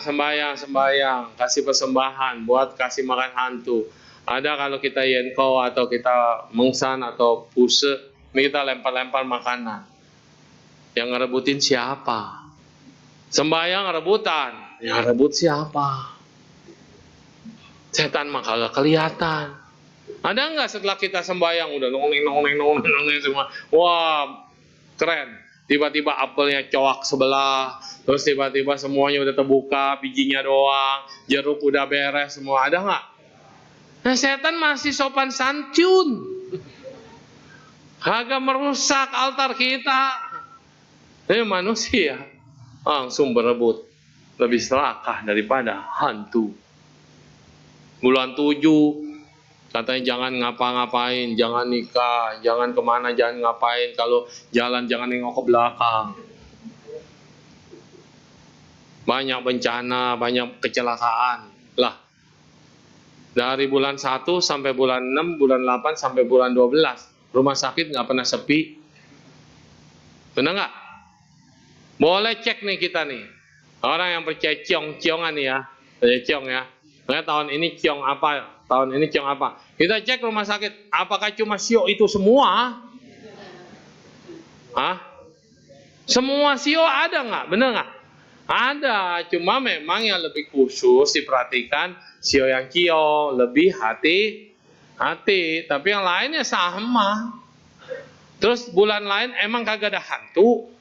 kasih persembahan, buat kasih makan hantu. Ada kalau kita yenko atau kita mengsan atau puse, ini kita lempar-lempar makanan. Yang ngerebutin siapa? Sembahyang rebutan. Yang rebut siapa? Setan mah kagak kelihatan. Ada nggak setelah kita sembahyang udah nongeng semua? Wah, keren. Tiba-tiba apelnya coak sebelah, terus tiba-tiba semuanya udah terbuka, bijinya doang, jeruk udah beres semua. Ada nggak? Nah, setan masih sopan santun. Kagak merusak altar kita. Ini manusia langsung berebut. Lebih serakah daripada hantu. Bulan 7 katanya jangan ngapa-ngapain, jangan nikah, jangan kemana, jangan ngapain. Kalau jalan jangan nengok ke belakang. Banyak bencana, banyak kecelakaan. Lah, dari bulan 1 sampai bulan 6, bulan 8 sampai bulan 12, rumah sakit nggak pernah sepi. Benar nggak? Boleh cek nih kita nih. Orang yang percaya ciong-ciongan nih ya. Percaya ciong ya. Nah, tahun ini ciong apa? Tahun ini ciong apa? Kita cek rumah sakit. Apakah cuma sio itu semua? Hah? Semua sio ada nggak? Bener nggak? Ada. Cuma memang yang lebih khusus diperhatikan sio yang ciong. Lebih hati. Tapi yang lainnya sama. Terus bulan lain emang kagak ada hantu?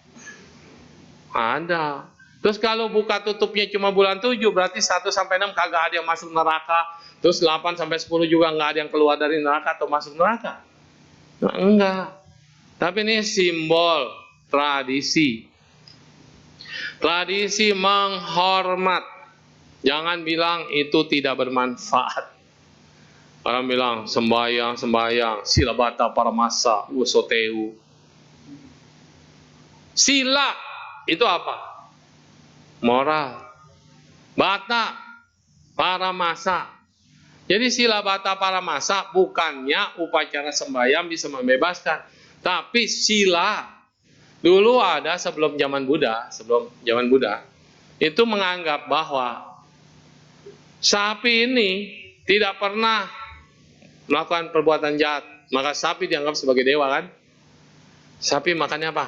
Ada. Terus kalau buka tutupnya cuma bulan 7, berarti 1 sampai 6 kagak ada yang masuk neraka. Terus 8 sampai 10 juga nggak ada yang keluar dari neraka atau masuk neraka. Nah, enggak. Tapi ini simbol tradisi. Tradisi menghormat. Jangan bilang itu tidak bermanfaat. Orang bilang sembahyang, silabata paramasa, usoteu. Sila itu apa? Moral. Bata, paramasa. Jadi sila bata paramasa bukannya upacara sembahyang bisa membebaskan, tapi sila dulu ada sebelum zaman Buddha, itu menganggap bahwa sapi ini tidak pernah melakukan perbuatan jahat, maka sapi dianggap sebagai dewa kan? Sapi makannya apa?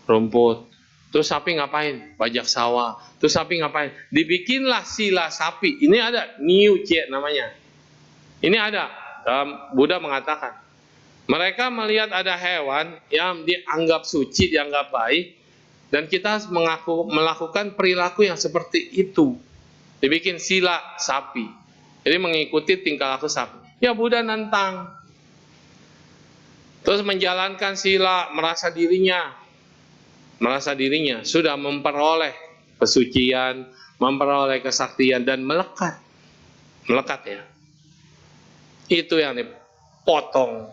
Rumput. Terus sapi ngapain? Bajak sawah. Terus sapi ngapain? Dibikinlah sila sapi. Ini ada, Niu Cie namanya. Ini ada. Buddha mengatakan, mereka melihat ada hewan yang dianggap suci, dianggap baik, dan kita melakukan perilaku yang seperti itu. Dibikin sila sapi. Jadi mengikuti tingkah laku sapi. Ya Buddha nantang. Terus menjalankan sila merasa dirinya sudah memperoleh kesucian, memperoleh kesaktian, dan melekat ya. Itu yang dipotong.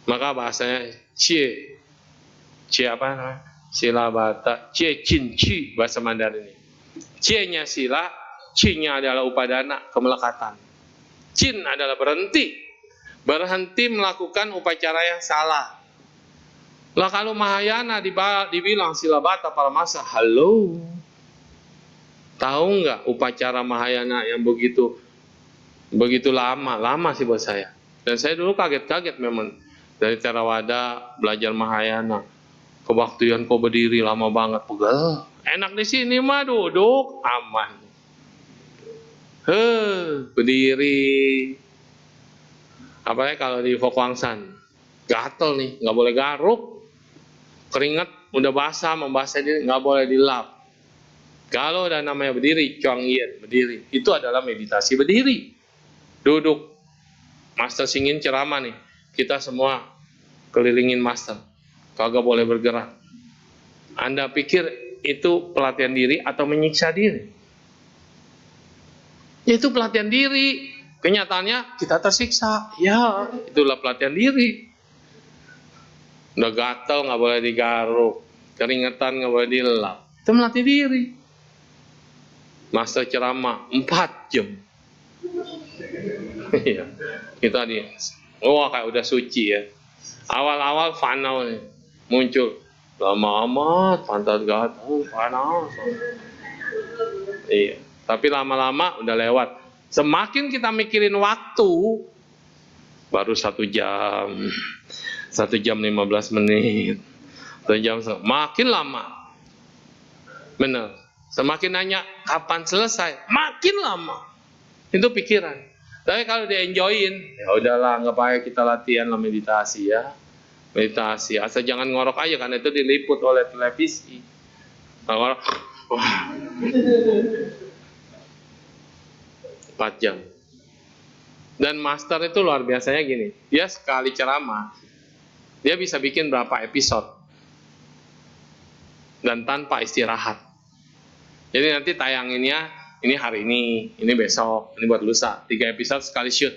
Maka bahasanya cie apa namanya? Sila bata, cie cin ci bahasa Mandarin ini. Cie-nya sila, ci-nya adalah upadana, kemelekatan. Cin adalah berhenti melakukan upacara yang salah. Lah kalau Mahayana dibilang sila bata paramasa, halo, tahu nggak upacara Mahayana yang begitu lama sih buat saya. Dan saya dulu kaget memang dari Theravada belajar Mahayana, kebaktian kok berdiri lama banget, pegel. Enak di sini mah duduk aman. Berdiri. Apalagi kalau di Fokwangsan, gatel nih, nggak boleh garuk. Keringat udah basah, membasah diri, nggak boleh dilap. Kalau udah namanya berdiri, Chuang Yen, berdiri, itu adalah meditasi berdiri. Duduk. Master Singin ceramah nih, kita semua kelilingin master, kagak boleh bergerak. Anda pikir itu pelatihan diri atau menyiksa diri? Itu pelatihan diri. Kenyataannya kita tersiksa. Ya, itulah pelatihan diri. Udah gatel nggak boleh digaruk, keringetan nggak boleh dilap. Itu melatih diri. Master ceramah 4 jam. Iya, kita kayak udah suci ya. Awal-awal fanau nih muncul, lama amat pantat gatal, panas. Iya, tapi lama-lama udah lewat. Semakin kita mikirin waktu, baru 1 jam. 1 jam 15 menit, 1 jam, makin lama. Benar. Semakin nanya kapan selesai, makin lama. Itu pikiran. Tapi kalau di-enjoyin, ya udahlah, nggak payah kita latihan lah meditasi ya. Meditasi, asal jangan ngorok aja, karena itu diliput oleh televisi. Ngorok, wah. 4 jam. Dan master itu luar biasanya gini, dia sekali ceramah, dia bisa bikin berapa episode dan tanpa istirahat. Jadi nanti tayanginnya ini hari ini besok, ini buat lusa, 3 episode sekali shoot.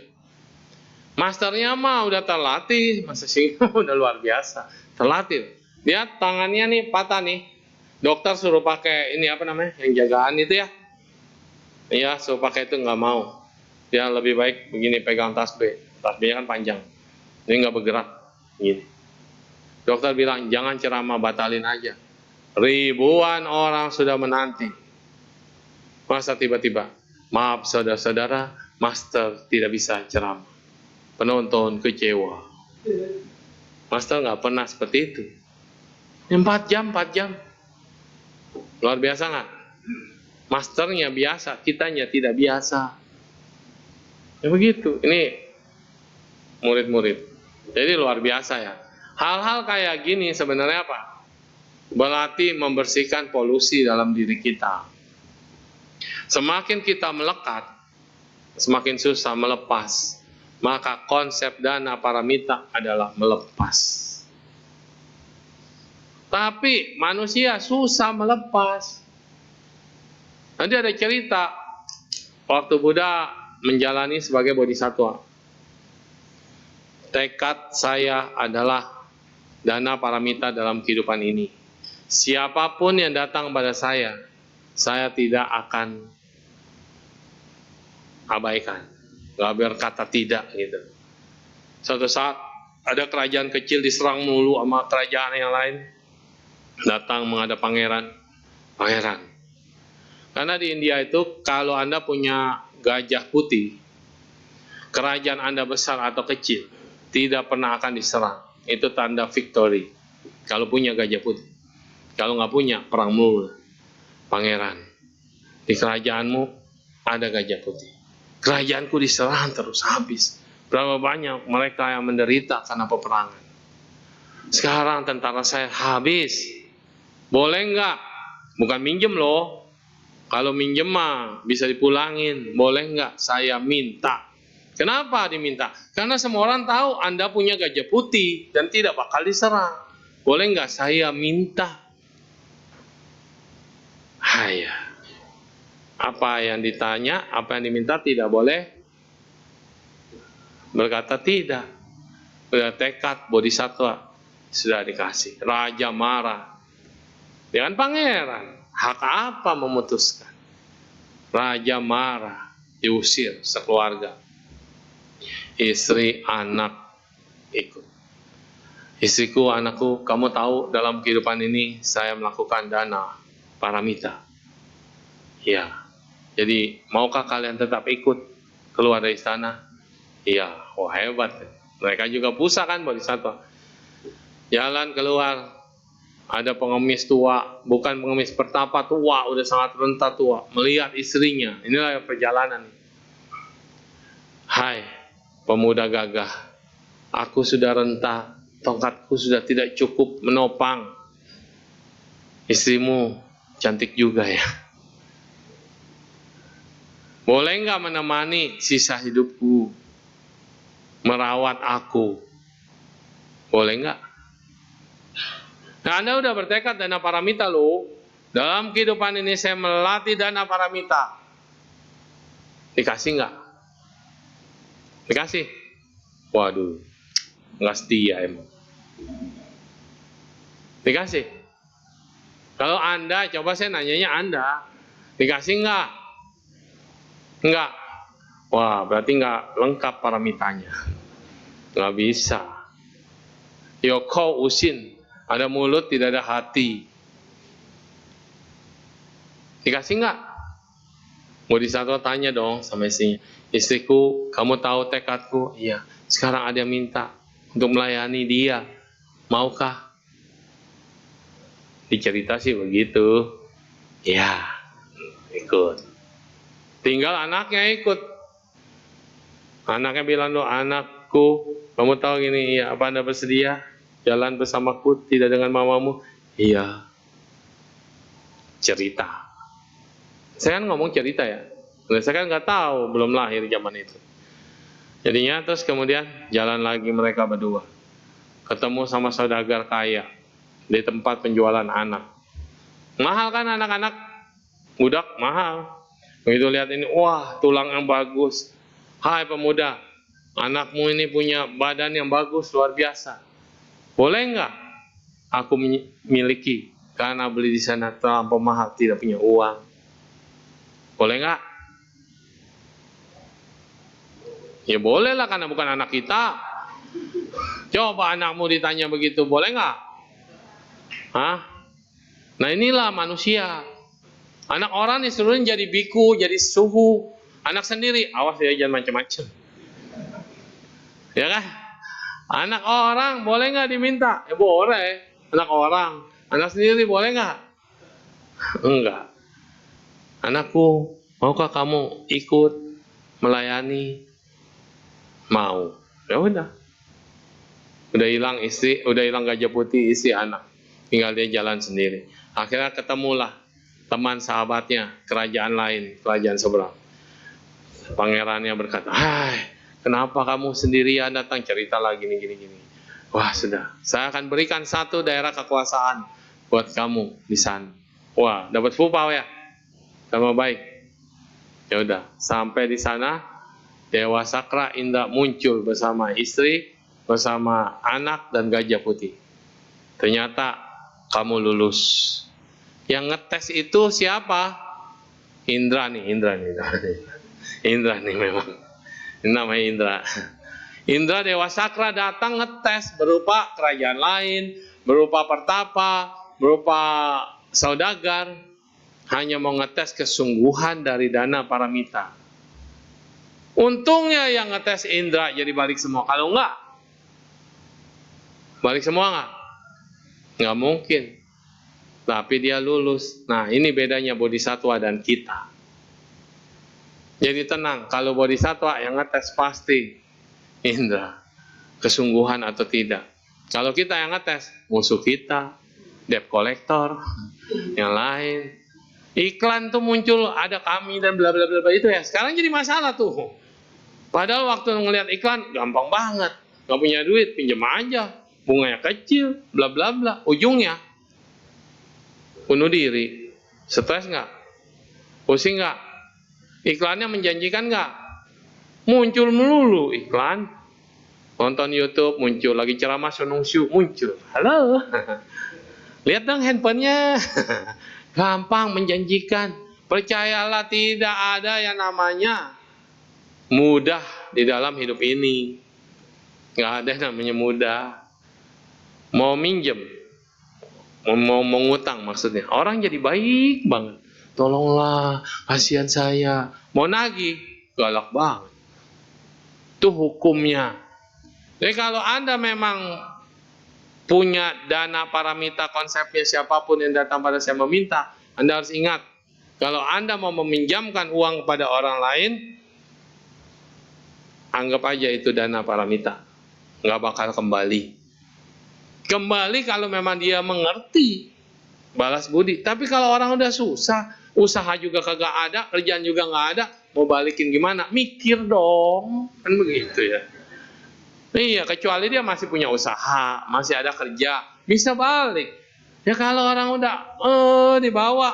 Masternya mah udah terlatih, Master Singh udah luar biasa, terlatih. Dia tangannya nih patah nih, dokter suruh pakai ini apa namanya, yang jagaan itu ya. Iya, suruh pakai itu nggak mau. Dia lebih baik begini pegang tasbih, tasbihnya kan panjang, dia nggak bergerak. Gini. Dokter bilang jangan ceramah, batalin aja. Ribuan orang sudah menanti. Masa tiba-tiba, maaf saudara-saudara, master tidak bisa ceramah. Penonton kecewa. Master nggak pernah seperti itu. 4 jam. Luar biasa nggak? Masternya biasa, kitanya tidak biasa. Ya begitu. Ini murid-murid. Jadi luar biasa ya. Hal-hal kayak gini sebenarnya apa? Berarti membersihkan polusi dalam diri kita. Semakin kita melekat, semakin susah melepas. Maka konsep dana paramita adalah melepas. Tapi manusia susah melepas. Nanti ada cerita waktu Buddha menjalani sebagai bodhisattva. Tekad saya adalah dana paramita dalam kehidupan ini. Siapapun yang datang pada saya tidak akan abaikan, nggak berkata tidak gitu. Suatu saat ada kerajaan kecil diserang mulu sama kerajaan yang lain, datang menghadap pangeran. Karena di India itu kalau Anda punya gajah putih, kerajaan Anda besar atau kecil, tidak pernah akan diserang. Itu tanda victory. Kalau punya gajah putih. Kalau nggak punya, perang mulu. Pangeran, di kerajaanmu ada gajah putih. Kerajaanku diserang terus habis. Berapa banyak mereka yang menderita karena peperangan. Sekarang tentara saya habis. Boleh nggak? Bukan minjem loh. Kalau minjem mah bisa dipulangin. Boleh nggak? Saya minta. Kenapa diminta? Karena semua orang tahu Anda punya gajah putih dan tidak bakal diserang. Boleh nggak? Saya minta. Haya. Apa yang ditanya, apa yang diminta tidak boleh berkata tidak. Sudah tekad bodhisattva, sudah dikasih. Raja marah. Dengan pangeran, hak apa memutuskan? Raja marah, diusir sekeluarga. Istri, anak ikut. Istriku, anakku, kamu tahu dalam kehidupan ini saya melakukan dana paramita. Ya. Jadi, maukah kalian tetap ikut keluar dari istana? Iya, wah hebat. Mereka juga pusat kan bodhisattva. Jalan keluar, ada pengemis tua, bukan pengemis pertapa tua, udah sangat renta tua, melihat istrinya. Inilah perjalanan. Hai, pemuda gagah, aku sudah renta, tongkatku sudah tidak cukup menopang. Istrimu cantik juga ya. Boleh nggak menemani sisa hidupku, merawat aku? Boleh nggak? Nah, Anda udah bertekad dana paramita loh. Dalam kehidupan ini saya melatih dana paramita. Dikasih nggak? Dikasih? Waduh, nggak setia emang. Dikasih? Kalau Anda, coba saya nanyanya Anda, dikasih nggak? Enggak. Wah, berarti nggak lengkap paramitanya. Nggak bisa. Yoko usin, ada mulut tidak ada hati. Dikasih nggak? Bodhisattva tanya dong sama istrinya. Istriku, kamu tahu tekadku? Iya. Sekarang ada yang minta untuk melayani dia. Maukah? Dicerita sih begitu. Ya, ikut. Tinggal anaknya ikut. Anaknya bilang loh, anakku, kamu tahu gini, ya, apa Anda bersedia jalan bersamaku tidak dengan mamamu? Iya. Cerita. Saya kan ngomong cerita ya. Saya kan nggak tahu, belum lahir zaman itu. Jadinya terus kemudian jalan lagi mereka berdua. Ketemu sama saudagar kaya di tempat penjualan anak. Mahal kan anak-anak? Budak mahal. Begitu lihat ini, wah tulang yang bagus. Hai pemuda, anakmu ini punya badan yang bagus, luar biasa. Boleh nggak aku miliki? Karena beli di sana terlampau mahal, tidak punya uang. Boleh nggak? Ya boleh lah, karena bukan anak kita. Coba anakmu ditanya begitu, boleh nggak? Hah? Nah inilah manusia. Anak orang disuruh jadi biku, jadi suhu. Anak sendiri, awas ya jangan macam-macam. Ya kan? Anak orang boleh nggak diminta? Ya boleh. Anak orang. Anak sendiri boleh nggak? Enggak. Anakku, maukah kamu ikut melayani? Mau. Ya udah. Udah hilang istri, udah hilang gajah putih, istri, anak. Tinggal dia jalan sendiri. Akhirnya ketemulah teman sahabatnya, kerajaan lain, kerajaan seberang. Pangerannya berkata, hai, kenapa kamu sendirian datang? Cerita lagi gini. Wah sudah, saya akan berikan satu daerah kekuasaan buat kamu di sana. Wah, dapat pupau ya, sama baik. Ya udah, sampai di sana, Dewa Sakra Indah muncul bersama istri, bersama anak dan gajah putih. Ternyata kamu lulus. Yang ngetes itu siapa? Indra nih memang. Ini namanya Indra. Indra Dewa Sakra datang ngetes berupa kerajaan lain, berupa pertapa, berupa saudagar, hanya mau ngetes kesungguhan dari dana paramita. Untungnya yang ngetes Indra jadi balik semua. Kalau enggak, balik semua enggak? Enggak mungkin. Tapi dia lulus. Nah, ini bedanya bodhisatwa dan kita. Jadi tenang, kalau bodhisatwa yang ngetes pasti Indra, kesungguhan atau tidak. Kalau kita yang ngetes, musuh kita, debt collector, yang lain. Iklan tuh muncul, ada kami dan bla bla bla itu ya. Sekarang jadi masalah tuh. Padahal waktu ngelihat iklan gampang banget. Gak punya duit, pinjam aja. Bunganya kecil, bla bla bla. Ujungnya bunuh diri. Stres nggak? Pusing nggak? Iklannya menjanjikan nggak? Muncul melulu iklan. Nonton YouTube muncul, lagi ceramah Sunungsu muncul. Halo. Lihat dong handphonenya. Gampang menjanjikan. Percayalah tidak ada yang namanya mudah di dalam hidup ini. Nggak ada yang namanya mudah. Mau minjem, mau mengutang maksudnya. Orang jadi baik banget. Tolonglah, kasihan saya. Mau nagih, galak banget. Itu hukumnya. Jadi kalau Anda memang punya dana paramita konsepnya siapapun yang datang pada saya meminta, Anda harus ingat, kalau Anda mau meminjamkan uang kepada orang lain, anggap aja itu dana paramita. Nggak bakal kembali. Kembali kalau memang dia mengerti balas budi. Tapi kalau orang udah susah, usaha juga kagak ada, kerjaan juga nggak ada, mau balikin gimana? Mikir dong, kan begitu ya. Iya, kecuali dia masih punya usaha, masih ada kerja, bisa balik. Ya kalau orang udah dibawa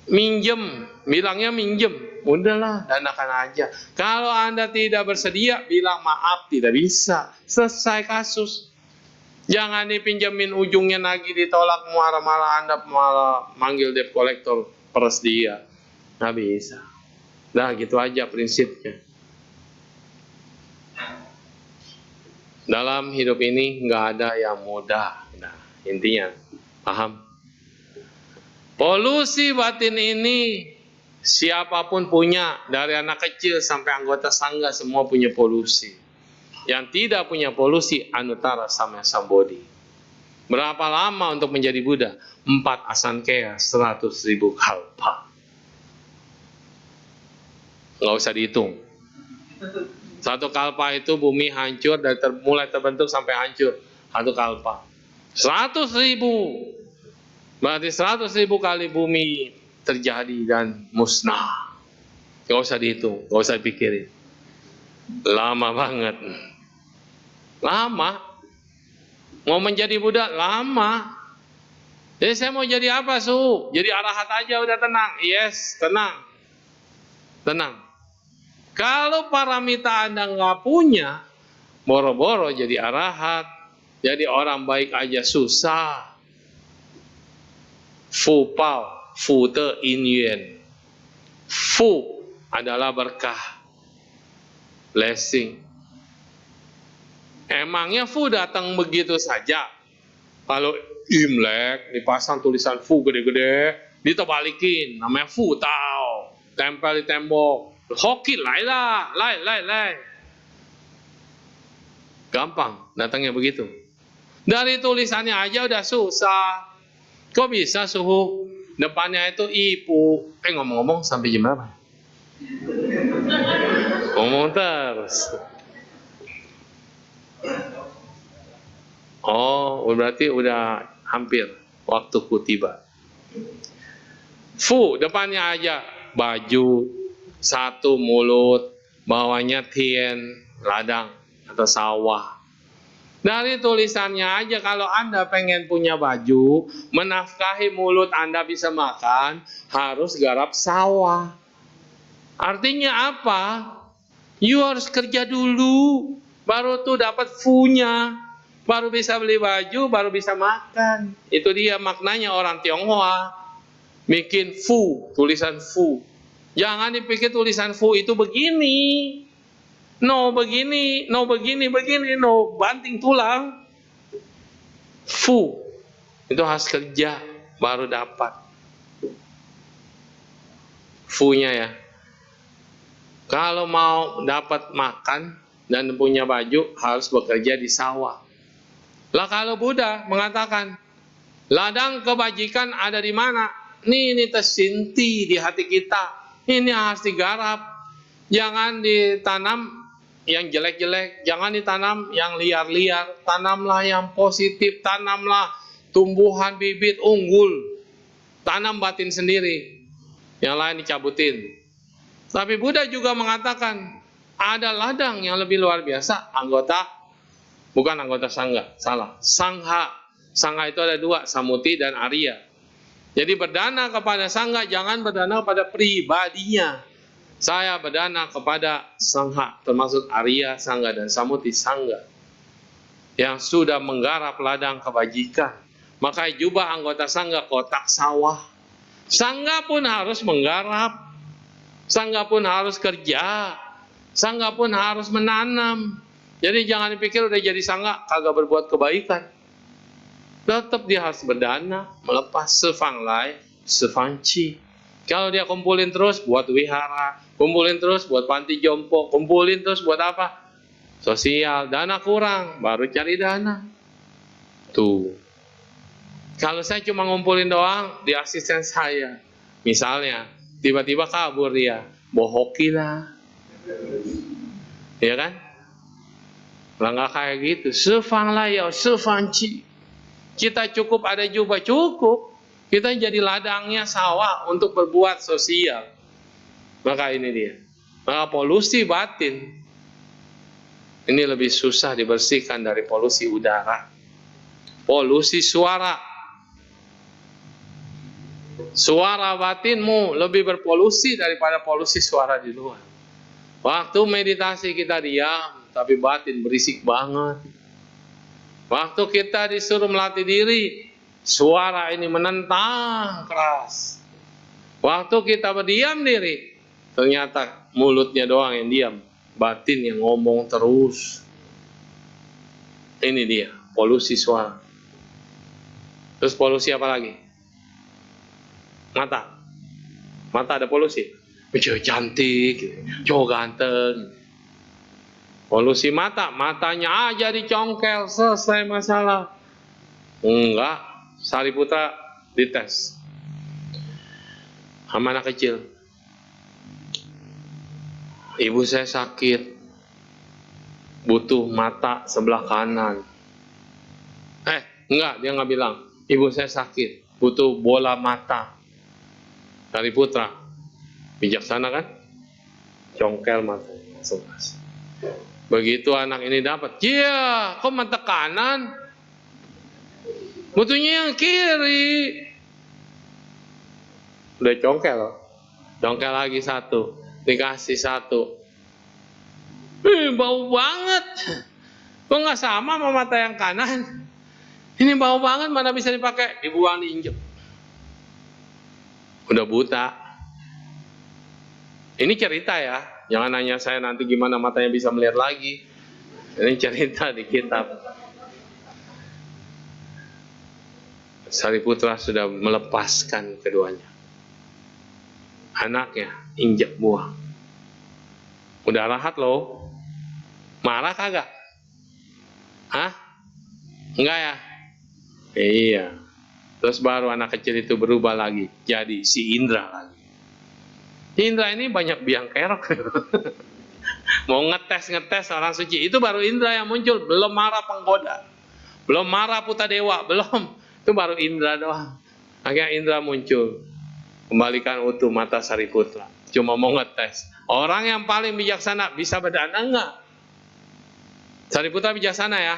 minjem, bilangnya minjem, udahlah danakan aja. Kalau Anda tidak bersedia, bilang maaf tidak bisa, selesai kasus. Jangan dipinjemin ujungnya lagi ditolak, marah-marah Anda malah manggil debt collector, peres dia. Nggak bisa. Nah gitu aja prinsipnya. Dalam hidup ini nggak ada yang mudah. Nah, intinya, paham? Polusi batin ini siapapun punya, dari anak kecil sampai anggota sangga semua punya polusi. Yang tidak punya polusi, Anuttara Samya Sambodhi. Berapa lama untuk menjadi Buddha? 4 asankaya, 100.000 kalpa. Nggak usah dihitung. 1 kalpa itu bumi hancur dari mulai terbentuk sampai hancur. 1 kalpa. 100.000. Berarti 100.000 kali bumi terjadi dan musnah. Nggak usah dihitung, nggak usah dipikirin. Lama banget. Lama. Mau menjadi Buddha lama. Jadi saya mau jadi apa, Su? Jadi arahat aja udah tenang. Yes, tenang. Tenang. Kalau paramita Anda nggak punya, boro-boro jadi arahat, jadi orang baik aja susah. Fu pao, fu te in yuan. Fu adalah berkah, blessing. Emangnya fu datang begitu saja? Kalau Imlek dipasang tulisan fu gede-gede, ditebalikin, namanya fu tao, tempel di tembok. Hoki lai. Gampang, datangnya begitu. Dari tulisannya aja udah susah. Kok bisa suhu depannya itu ipu? Ngomong-ngomong sampai jam berapa? Ngomong terus. Oh, berarti udah hampir waktuku tiba. Fu depannya aja baju, 1 mulut, bawahnya tien, ladang atau sawah. Dari tulisannya aja kalau Anda pengen punya baju, menafkahi mulut Anda bisa makan, harus garap sawah. Artinya apa? You harus kerja dulu, baru tuh dapat fu-nya. baru bisa beli baju, baru bisa makan. Itu dia maknanya orang Tionghoa bikin fu, tulisan fu. Jangan dipikir tulisan fu itu begini. No begini, no begini, no banting tulang. Fu, itu harus kerja baru dapat. Fu-nya ya. Kalau mau dapat makan dan punya baju harus bekerja di sawah. Lah kalau Buddha mengatakan ladang kebajikan ada di mana? Ini tersinti di hati kita. Ini harus digarap. Jangan ditanam yang jelek-jelek, jangan ditanam yang liar-liar, tanamlah yang positif, tanamlah tumbuhan bibit unggul, tanam batin sendiri, yang lain dicabutin. Tapi Buddha juga mengatakan ada ladang yang lebih luar biasa, bukan anggota sangha, salah, sangha. Sangha itu ada dua, samuti dan arya. Jadi berdana kepada sangha, jangan berdana kepada pribadinya. Saya berdana kepada sangha, termasuk Arya Sangha dan Samuti Sangha, yang sudah menggarap ladang kebajikan. Maka jubah anggota sangha kotak sawah. Sangha pun harus menggarap, sangha pun harus kerja, sangha pun harus menanam. Jadi jangan dipikir udah jadi sangha kagak berbuat kebaikan. Tetap dia harus berdana, melepas sefanglai, sefanci. Kalau dia kumpulin terus buat wihara, kumpulin terus buat panti jompo, kumpulin terus buat apa? Sosial, dana kurang, baru cari dana. Tuh. Kalau saya cuma ngumpulin doang di asisten saya, misalnya tiba-tiba kabur dia, bohoki lah. Ya kan? Lah nggak kayak gitu. Sefanglai, sefanci. Kita cukup ada jubah, cukup. Kita jadi ladangnya sawah untuk berbuat sosial. Maka ini dia. Maka polusi batin ini lebih susah dibersihkan dari polusi udara. Polusi suara. Suara batinmu lebih berpolusi daripada polusi suara di luar. Waktu meditasi kita diam, tapi batin berisik banget. Waktu kita disuruh melatih diri, suara ini menentang keras. Waktu kita berdiam diri, ternyata mulutnya doang yang diam, batin yang ngomong terus. Ini dia, polusi suara. Terus polusi apa lagi? Mata. Mata ada polusi. Cowok cantik, cowok ganteng. Polusi mata, matanya aja dicongkel, selesai masalah. Enggak, Sariputra dites sama anak kecil. Ibu saya sakit, butuh mata sebelah kanan. Enggak, dia nggak bilang. Ibu saya sakit, butuh bola mata. Sariputra, bijaksana kan? Congkel mata, langsung kasih. Begitu anak ini dapat, kok mata kanan? Butuhnya yang kiri. Udah congkel loh. Congkel lagi satu, dikasih satu. Bau banget. Kok nggak sama sama mata yang kanan? Ini bau banget, mana bisa dipakai? Dibuang, diinjek. Udah buta. Ini cerita ya. Jangan nanya saya nanti gimana matanya bisa melihat lagi. Ini cerita di kitab. Sariputra sudah melepaskan keduanya. Anaknya injak buang. Udah rahat loh. Marah kagak? Hah? Enggak ya? Iya. Terus baru anak kecil itu berubah lagi. Jadi si Indra lagi. Indra ini banyak biang kerok. Mau ngetes orang suci. Itu baru Indra yang muncul. Belum marah penggoda. Belum marah puta dewa. Belum. Itu baru Indra doang. Akhirnya Indra muncul. Kembalikan utuh mata Sariputra. Cuma mau ngetes. Orang yang paling bijaksana bisa berdana enggak? Sariputra bijaksana ya.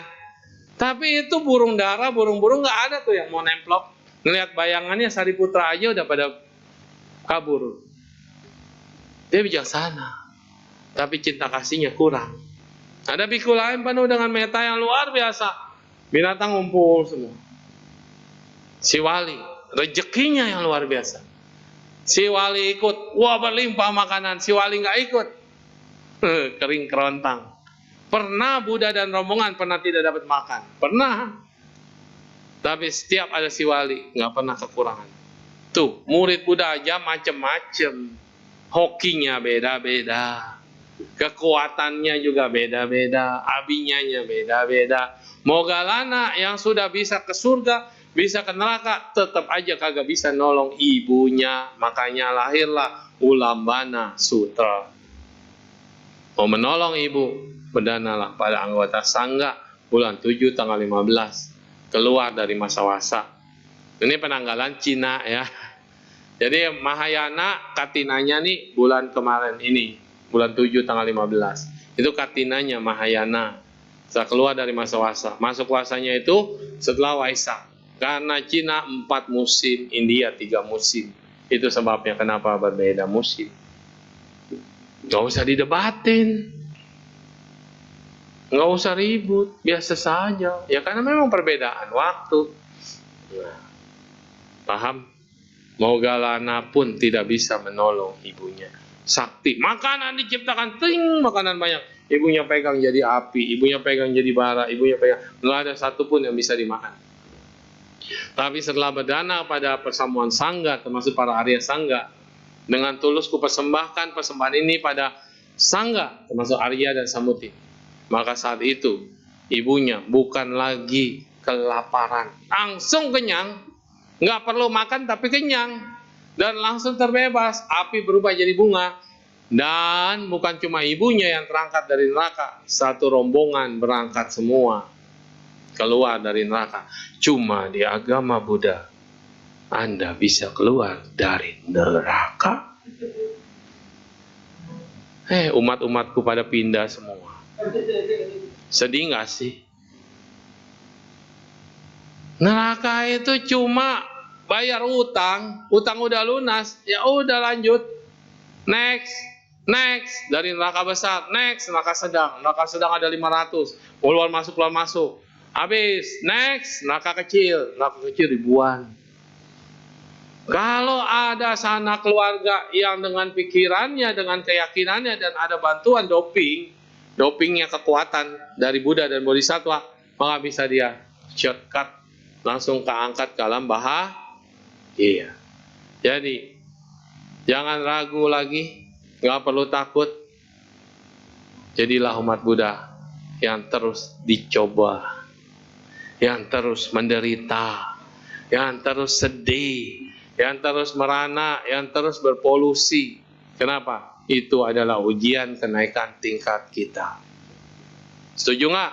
Tapi itu burung dara, burung-burung nggak ada tuh yang mau nemplok. Ngelihat bayangannya Sariputra aja udah pada kabur. Dia bijaksana. Tapi cinta kasihnya kurang. Ada biku lain penuh dengan meta yang luar biasa. Binatang ngumpul semua. Si wali, rezekinya yang luar biasa. Si wali ikut, wah berlimpah makanan. Si wali nggak ikut, kering kerontang. Pernah Buddha dan rombongan pernah tidak dapat makan? Pernah. Tapi setiap ada si wali, nggak pernah kekurangan. Tuh, murid Buddha aja macem-macem. Hokinya beda-beda. Kekuatannya juga beda-beda. Abinyanya beda-beda. Mogalana yang sudah bisa ke surga, bisa ke neraka, tetap aja kagak bisa nolong ibunya. Makanya lahirlah Ulambana Sutra. Mau menolong ibu, berdanalah pada anggota Sangga bulan 7 tanggal 15. Keluar dari masa wasa. Ini penanggalan Cina ya. Jadi Mahayana Katinanya nih bulan kemarin ini. Bulan 7 tanggal 15. Itu Katinanya Mahayana. Setelah keluar dari masa wasa. Masuk wasanya itu setelah Waisak. Karena Cina 4 musim, India 3 musim. Itu sebabnya kenapa berbeda musim. Gak usah didebatin. Nggak usah ribut, biasa saja. Ya karena memang perbedaan waktu. Nah, paham? Mogalana pun tidak bisa menolong ibunya. Sakti, makanan diciptakan, ting, makanan banyak. Ibunya pegang jadi api, ibunya pegang jadi bara, ibunya pegang. Nggak ada satupun yang bisa dimakan. Tapi setelah berdana pada persamuan Sangga, termasuk para Arya Sangga, dengan tulus kupersembahkan persembahan ini pada Sangga, termasuk Arya dan Samuti. Maka saat itu ibunya bukan lagi kelaparan, langsung kenyang, nggak perlu makan tapi kenyang dan langsung terbebas. Api berubah jadi bunga dan bukan cuma ibunya yang terangkat dari neraka, satu rombongan berangkat semua keluar dari neraka. Cuma di agama Buddha Anda bisa keluar dari neraka. Umat-umatku pada pindah semua. Sedih nggak sih? Neraka itu cuma bayar utang, utang udah lunas, ya udah lanjut, next, dari neraka besar, next neraka sedang ada 500, keluar masuk, habis, next neraka kecil ribuan. Kalau ada sana keluarga yang dengan pikirannya, dengan keyakinannya dan ada bantuan dopingnya kekuatan dari Buddha dan Bodhisattva, maka bisa dia shortcut langsung keangkat ke alam bahagia. Jadi jangan ragu lagi, nggak perlu takut. Jadilah umat Buddha yang terus dicoba, yang terus menderita, yang terus sedih, yang terus merana, yang terus berpolusi. Kenapa? Itu adalah ujian kenaikan tingkat kita. Setuju nggak?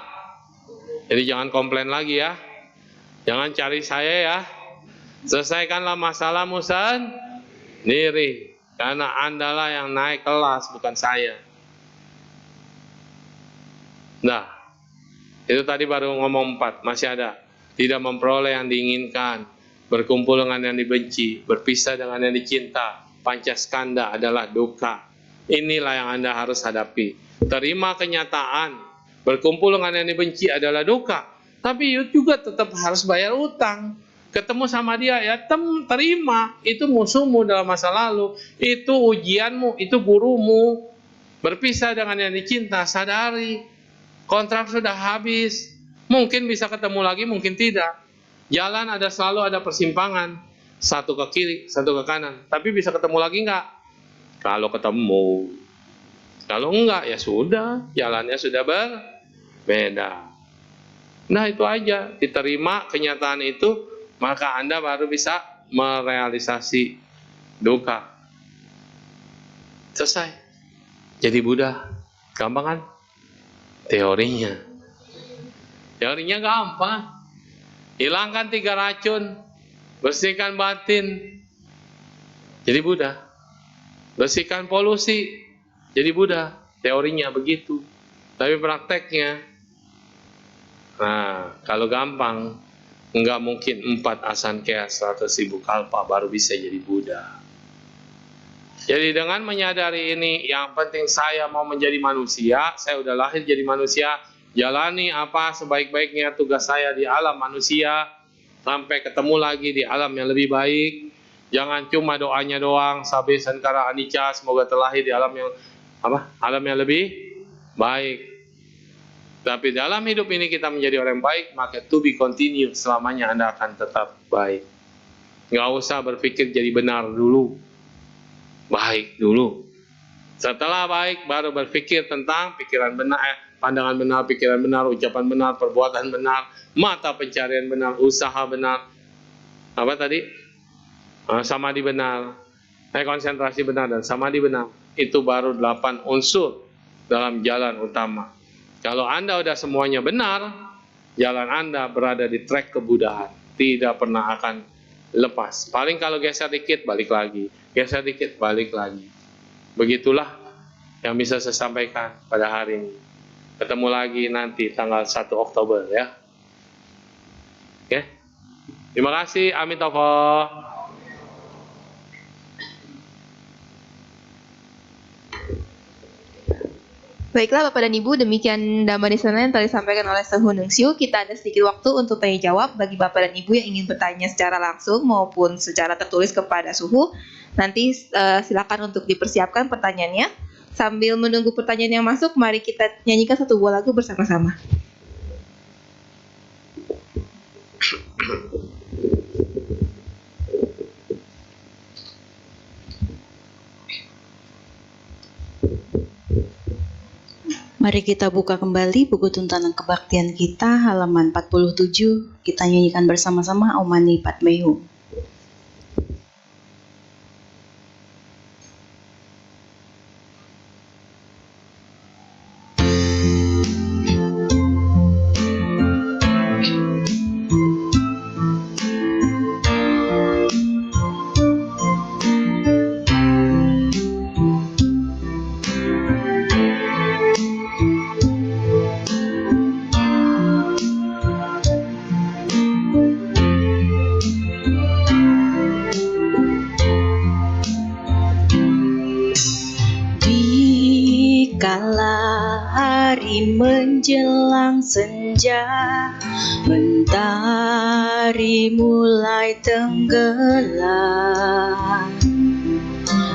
Jadi jangan komplain lagi ya. Jangan cari saya ya. Selesaikanlah masalahmu sendiri. Karena Andalah yang naik kelas, bukan saya. Nah, itu tadi baru ngomong 4. Masih ada. Tidak memperoleh yang diinginkan. Berkumpul dengan yang dibenci. Berpisah dengan yang dicinta. Pancaskanda adalah duka. Inilah yang Anda harus hadapi. Terima kenyataan. Berkumpul dengan yang dibenci adalah duka. Tapi juga tetap harus bayar utang. Ketemu sama dia, ya terima. Itu musuhmu dalam masa lalu. Itu ujianmu, itu gurumu. Berpisah dengan yang dicinta, sadari. Kontrak sudah habis. Mungkin bisa ketemu lagi, mungkin tidak. Jalan selalu ada persimpangan. Satu ke kiri, satu ke kanan. Tapi bisa ketemu lagi nggak? Kalau ketemu. Kalau enggak, ya sudah. Jalannya sudah berbeda. Nah itu aja. Diterima kenyataan itu, maka Anda baru bisa merealisasi duka. Selesai. Jadi Buddha. Gampang kan? Teorinya gampang. Hilangkan 3 racun, bersihkan batin, jadi Buddha. Bersihkan polusi, jadi Buddha. Teorinya begitu, tapi prakteknya, nah kalau gampang, nggak mungkin 4 asankya 100.000 kalpa baru bisa jadi Buddha. Jadi dengan menyadari ini, yang penting saya mau menjadi manusia, saya udah lahir jadi manusia, jalani apa sebaik-baiknya tugas saya di alam manusia, sampai ketemu lagi di alam yang lebih baik. Jangan cuma doanya doang, sabe sankara anicca, semoga terlahir di alam yang alam yang lebih baik. Tapi dalam hidup ini kita menjadi orang yang baik, maka to be continue, selamanya Anda akan tetap baik. Nggak usah berpikir jadi benar dulu, baik dulu. Setelah baik, baru berpikir tentang pikiran benar, pandangan benar, pikiran benar, ucapan benar, perbuatan benar, mata pencarian benar, usaha benar, samadhi benar, konsentrasi benar, dan samadhi benar. Itu baru 8 unsur dalam jalan utama. Kalau Anda udah semuanya benar, jalan Anda berada di trek kebudahan, tidak pernah akan lepas. Paling kalau geser dikit, balik lagi, geser dikit, balik lagi. Begitulah yang bisa saya sampaikan pada hari ini. Ketemu lagi nanti tanggal 1 Oktober ya. Oke. Terima kasih. Amitabha. Baiklah Bapak dan Ibu, demikian Dhamma Desana yang telah disampaikan oleh Sehu Nungsyu. Kita ada sedikit waktu untuk tanya jawab bagi Bapak dan Ibu yang ingin bertanya secara langsung maupun secara tertulis kepada Suhu. Nanti silakan untuk dipersiapkan pertanyaannya. Sambil menunggu pertanyaan yang masuk, mari kita nyanyikan satu buah lagu bersama-sama. Mari kita buka kembali buku tuntunan kebaktian kita halaman 47. Kita nyanyikan bersama-sama Om Mani Padme Hum. Menjelang senja, mentari mulai tenggelam,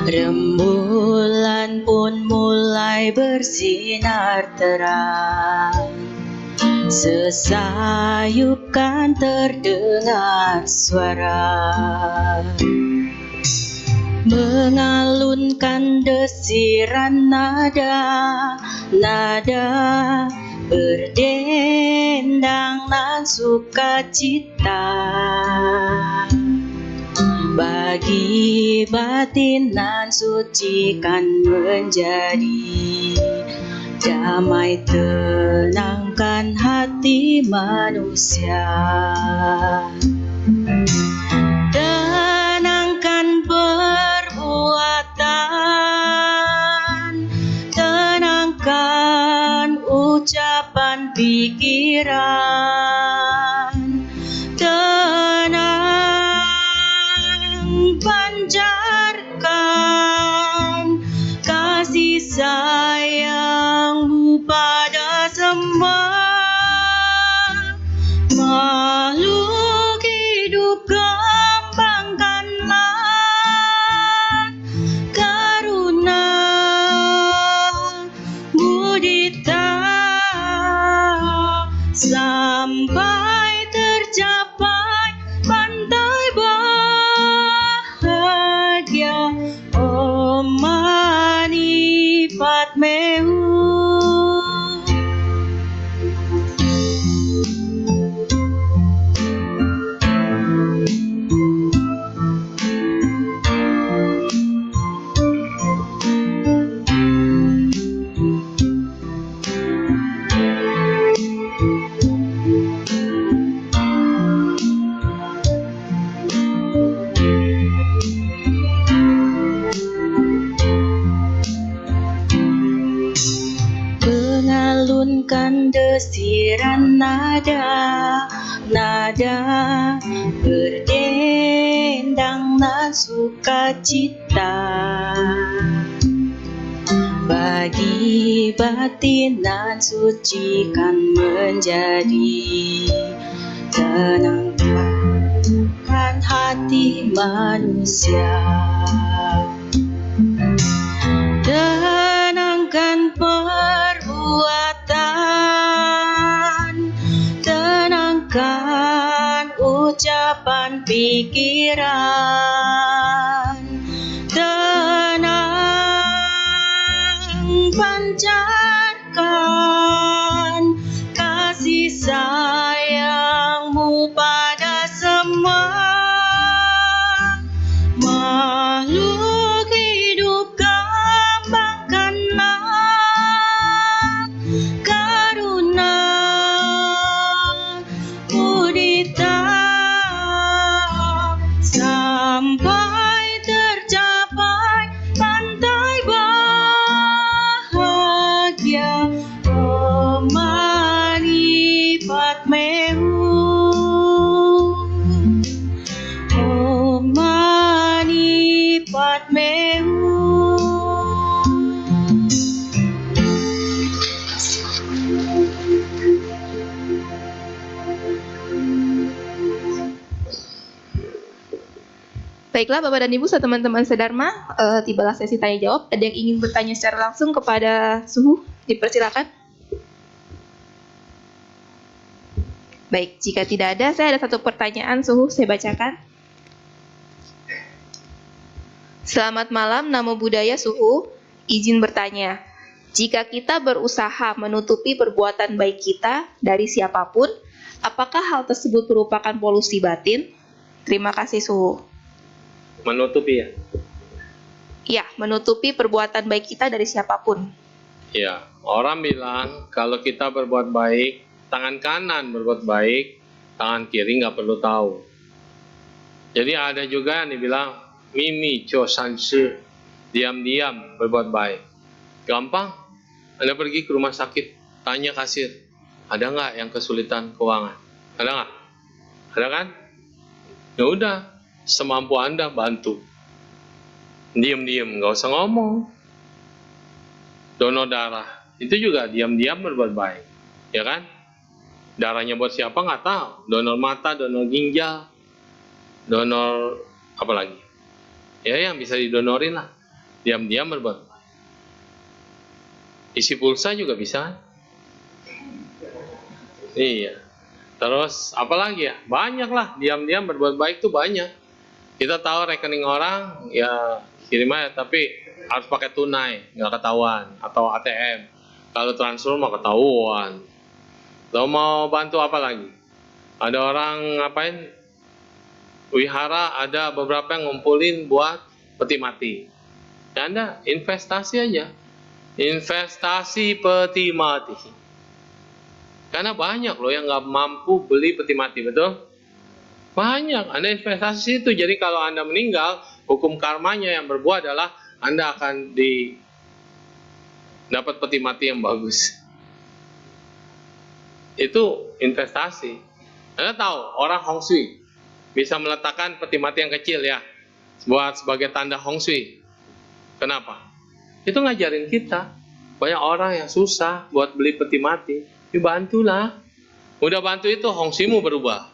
rembulan pun mulai bersinar terang. Sesayup kan terdengar suara, mengalunkan desiran nada berdendang nan sukacita. Bagi batin nan suci kan menjadi damai, tenangkan hati manusia. Tenangkan perbuatan, tenangkan ucapan pikiran, tenang pancarkan kasih sayangmu pada semua makhluk hidup. Kembangkanlah karuna mudita sampai tercapai pantai bahagia. Om Mani Padme Hum. Mengalunkan desiran nada berdendang nan sukacita. bagi batin dan sucikan menjadi tenangkan hati manusia. Tenangkan perbuatan, tenangkan ucapan pikiran, tenang pancarkan kasih sayangmu pada semua makhluk hidup. Kembangkanlah karuna mudita sampai tercapai pantai bahagia. Oh Mani Padme Hum, oh Mani Padme Hum. Baiklah Bapak dan Ibu serta teman-teman sedharma, tibalah sesi tanya jawab. Ada yang ingin bertanya secara langsung kepada Suhu? Dipersilakan. Baik, jika tidak ada, saya ada satu pertanyaan Suhu, saya bacakan. Selamat malam, Namo Buddhaya Suhu. Izin bertanya, jika kita berusaha menutupi perbuatan baik kita dari siapapun, apakah hal tersebut merupakan polusi batin? Terima kasih Suhu. Menutupi ya? Ya, menutupi perbuatan baik kita dari siapapun. Ya, orang bilang kalau kita berbuat baik, tangan kanan berbuat baik, tangan kiri nggak perlu tahu. Jadi ada juga yang dibilang mimi cho sanshi, diam-diam berbuat baik. Gampang. Anda pergi ke rumah sakit, tanya kasir, ada nggak yang kesulitan keuangan? Ada nggak? Ada kan? Ya udah, semampu Anda bantu. Diam-diam, nggak usah ngomong. Donor darah, itu juga diam-diam berbuat baik, ya kan? Darahnya buat siapa nggak tahu. Donor mata, donor ginjal, donor apa lagi? Ya yang bisa didonorin lah. Diam-diam berbuat baik. Isi pulsa juga bisa kan? Iya. Terus apa lagi ya? Banyak lah, diam-diam berbuat baik tuh banyak. Kita tahu rekening orang, ya kirim aja, tapi harus pakai tunai, nggak ketahuan, atau ATM. Kalau transfer mah ketahuan. Lo mau bantu apa lagi? Ada orang ngapain? Wihara ada beberapa yang ngumpulin buat peti mati. Ya Anda investasi aja. Investasi peti mati. Karena banyak loh yang nggak mampu beli peti mati, betul? Banyak, Anda investasi itu. Jadi kalau Anda meninggal, hukum karmanya yang berbuah adalah Anda akan dapat peti mati yang bagus. Itu investasi. Anda tahu, orang Hong Shui bisa meletakkan peti mati yang kecil ya, buat sebagai tanda Hong Shui. Kenapa? Itu ngajarin kita. Banyak orang yang susah buat beli peti mati, dibantulah. Udah bantu itu Hong Shui-mu berubah.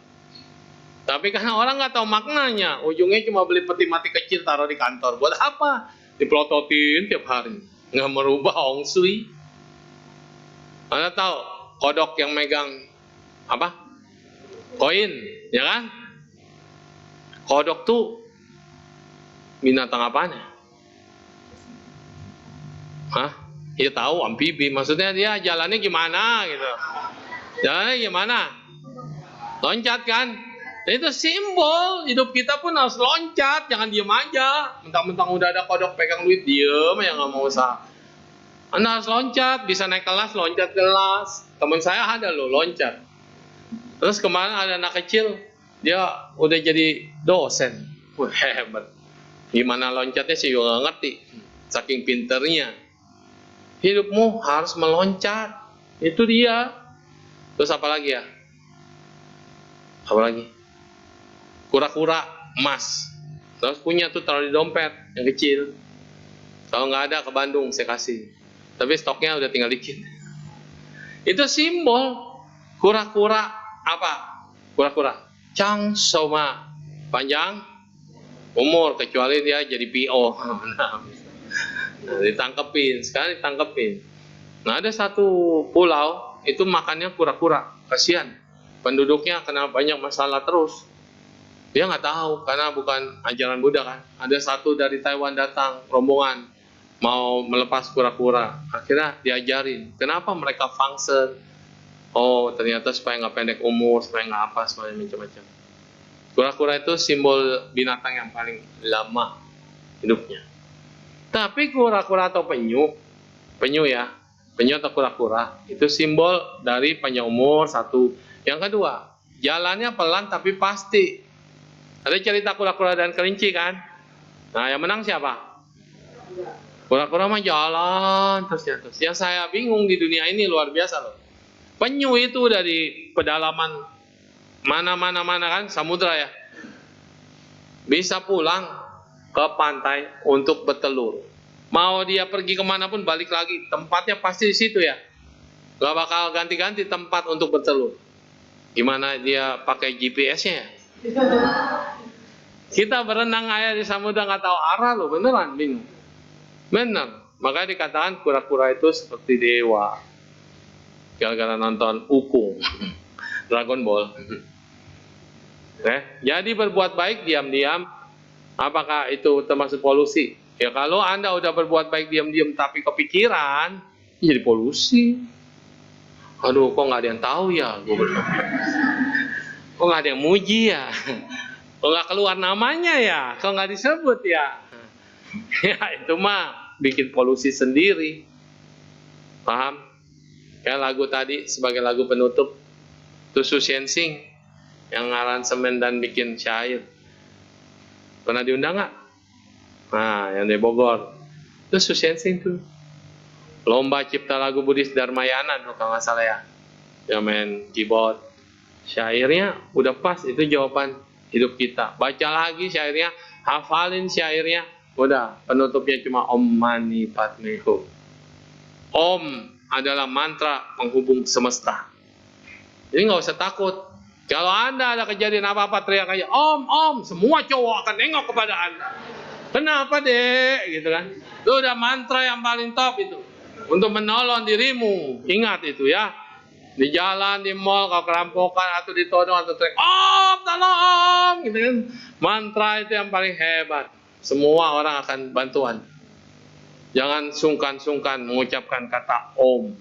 Tapi karena orang nggak tahu maknanya, ujungnya cuma beli peti mati kecil taruh di kantor. Buat apa? Dipelototin tiap hari. Nggak merubah Hong Shui. Anda tahu kodok yang megang apa? Koin, ya kan? Kodok tuh binatang apanya? Hah? Ya tahu, amfibi. Maksudnya dia jalannya gimana gitu. Jalannya gimana? Loncat kan? Itu simbol, hidup kita pun harus loncat, jangan diem aja. Mentang-mentang udah ada kodok pegang duit, diem aja nggak mau usaha. Anda harus loncat, bisa naik kelas, loncat kelas. Teman saya ada loh, loncat. Terus kemarin ada anak kecil, dia udah jadi dosen. Wah, hebat. Gimana loncatnya sih juga nggak ngerti. Saking pinternya. Hidupmu harus meloncat. Itu dia. Terus apa lagi ya? Apa lagi? Kura-kura emas. Terus punya tuh taruh di dompet yang kecil. Kalau nggak ada ke Bandung saya kasih. tapi stoknya udah tinggal dikit. Itu simbol kura-kura apa? Kura-kura changsoma, panjang umur, kecuali dia jadi PO. Nah, ditangkepin, sekarang ditangkepin. Nah, ada satu pulau itu makannya kura-kura, kasihan. Penduduknya kena banyak masalah terus. Dia nggak tahu karena bukan ajaran Buddha kan. Ada satu dari Taiwan datang rombongan mau melepas kura-kura. Akhirnya diajarin kenapa mereka fangsen. Oh, ternyata supaya nggak pendek umur, supaya nggak apa, supaya macam-macam. Kura-kura itu simbol binatang yang paling lama hidupnya. Tapi kura-kura atau penyu ya, penyu atau kura-kura itu simbol dari panjang umur satu. Yang kedua, jalannya pelan tapi pasti. Ada cerita kura-kura dan kelinci kan? Nah, yang menang siapa? Kura-kura mah jalan terus. Yang saya bingung di dunia ini luar biasa loh. Penyu itu dari pedalaman mana kan, samudra ya. Bisa pulang ke pantai untuk bertelur. Mau dia pergi kemanapun balik lagi, tempatnya pasti di situ ya. Gak bakal ganti-ganti tempat untuk bertelur. Gimana dia pakai GPS-nya ya? Kita berenang aja di samudra nggak tahu arah loh, beneran bingung. Bener, makanya dikatakan kura-kura itu seperti dewa. Gara-gara nonton Ukung, Dragon Ball. Jadi berbuat baik diam-diam, apakah itu termasuk polusi? Ya kalau Anda udah berbuat baik diam-diam tapi kepikiran, jadi polusi. Aduh, kok nggak ada yang tahu ya? Kok nggak ada yang muji ya? Kok nggak keluar namanya ya? Kok nggak disebut ya? Ya itu mah bikin polusi sendiri. Paham? Kayak lagu tadi sebagai lagu penutup, itu Su Xianxing yang aransemen dan bikin syair. Pernah diundang nggak? Nah, yang dari Bogor. Itu Su Xianxing tuh. Lomba cipta lagu Buddhis Dharmayana tuh kalau nggak salah ya. Yang main keyboard. Syairnya udah pas, itu jawaban hidup kita. Baca lagi syairnya, hafalin syairnya. Udah, penutupnya cuma Om Mani Padme Hum. Om adalah mantra penghubung semesta. Jadi nggak usah takut. Kalau Anda ada kejadian apa-apa teriak aja, Om, semua cowok akan nengok kepada Anda. Kenapa dek? Gitu kan. Itu udah mantra yang paling top itu. Untuk menolong dirimu. Ingat itu ya. Di jalan, di mall, kalau kerampokan atau ditodong atau teriak, Om, tolong! Gitu kan. Mantra itu yang paling hebat. Semua orang akan bantuan. Jangan sungkan-sungkan mengucapkan kata Om.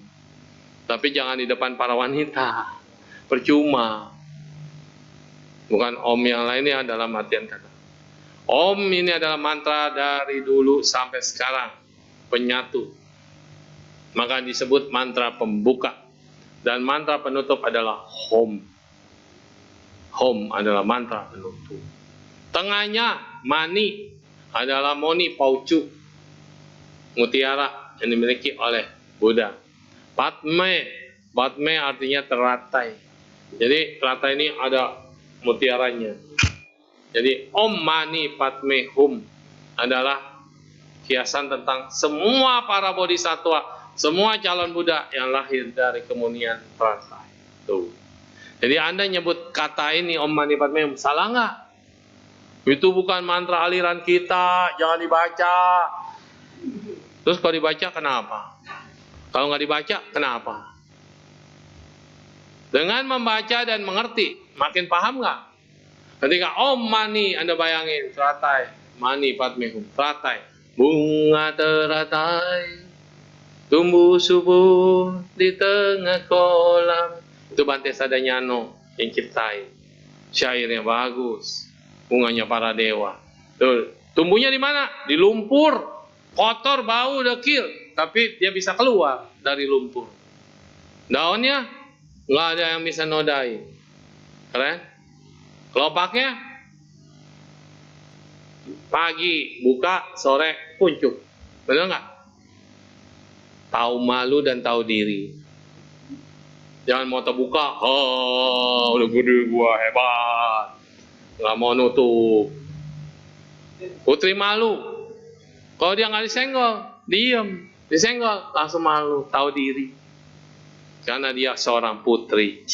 Tapi jangan di depan para wanita. Percuma. Bukan Om yang lainnya dalam artian kata. Om ini adalah mantra dari dulu sampai sekarang. Penyatu. Maka disebut mantra pembuka. Dan mantra penutup adalah Hom. Hom adalah mantra penutup. Tengahnya Mani adalah Moni Paucu. Mutiara yang dimiliki oleh Buddha. Padme artinya teratai. Jadi teratai ini ada mutiaranya. Jadi Om Mani Padme Hum adalah kiasan tentang semua para bodhisattva, semua calon Buddha yang lahir dari kemunian teratai. Tuh. Jadi Anda nyebut kata ini Om Mani Padme Hum, salah nggak? Itu bukan mantra aliran kita, jangan dibaca. Terus kalau dibaca kenapa? Kalau nggak dibaca kenapa? Dengan membaca dan mengerti, makin paham nggak? Ketika Om Mani Anda bayangin, teratai, Mani Padme Hum, teratai, bunga teratai, tumbuh subur di tengah kolam. Itu Bante Sadanyano yang ciptain. Syairnya bagus, bunganya para dewa. Tuh, tumbuhnya di mana? Di lumpur, kotor, bau, dekil, tapi dia bisa keluar dari lumpur. Daunnya nggak ada yang bisa nodai. Keren? Kelopaknya pagi buka, sore kuncup. Benar nggak? Tahu malu dan tahu diri. Jangan mau terbuka, udah gede gua hebat, nggak mau nutup. Putri malu, kalau dia nggak disenggol, diem. Disenggol, langsung malu, tahu diri. Karena dia seorang putri.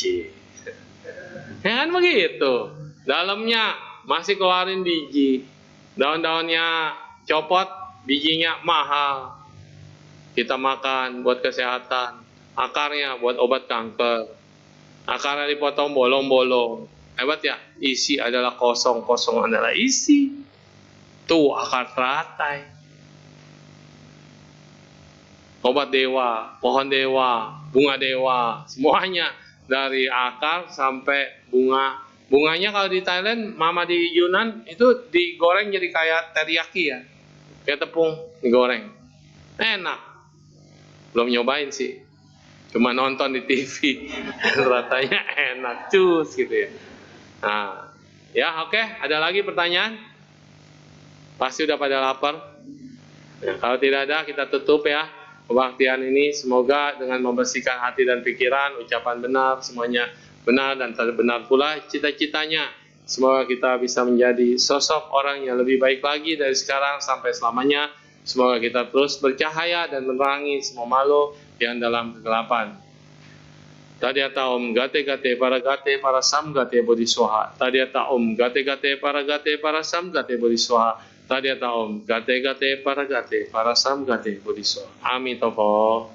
Ya kan begitu. Dalamnya masih keluarin biji. Daun-daunnya copot, bijinya mahal. Kita makan buat kesehatan. Akarnya buat obat kanker. Akarnya dipotong bolong-bolong. Hebat ya? Isi adalah kosong, kosong adalah isi. Tuh akar teratai. Obat dewa, pohon dewa, bunga dewa, semuanya dari akar sampai bunga. Bunganya kalau di Thailand, mama di Yunan itu digoreng jadi kayak teriyaki ya, kayak tepung digoreng, enak. Belum nyobain sih, cuma nonton di TV, rasanya enak, cus gitu ya. Nah, ya oke, ada lagi pertanyaan? Pasti udah pada lapar. Ya, kalau tidak ada, kita tutup ya. Kebaktian ini semoga dengan membersihkan hati dan pikiran, ucapan benar, semuanya benar dan benar pula cita-citanya. Semoga kita bisa menjadi sosok orang yang lebih baik lagi dari sekarang sampai selamanya. Semoga kita terus bercahaya dan menerangi semua makhluk yang dalam kegelapan. Tadiata Om Gate Gate para Sam Gate Bodhisoha. Tadiata Om Gate Gate para Sam Gate Bodhisoha. Tadiata Om Gate Gate para Sam Gate Bodhisoha. Amitofo.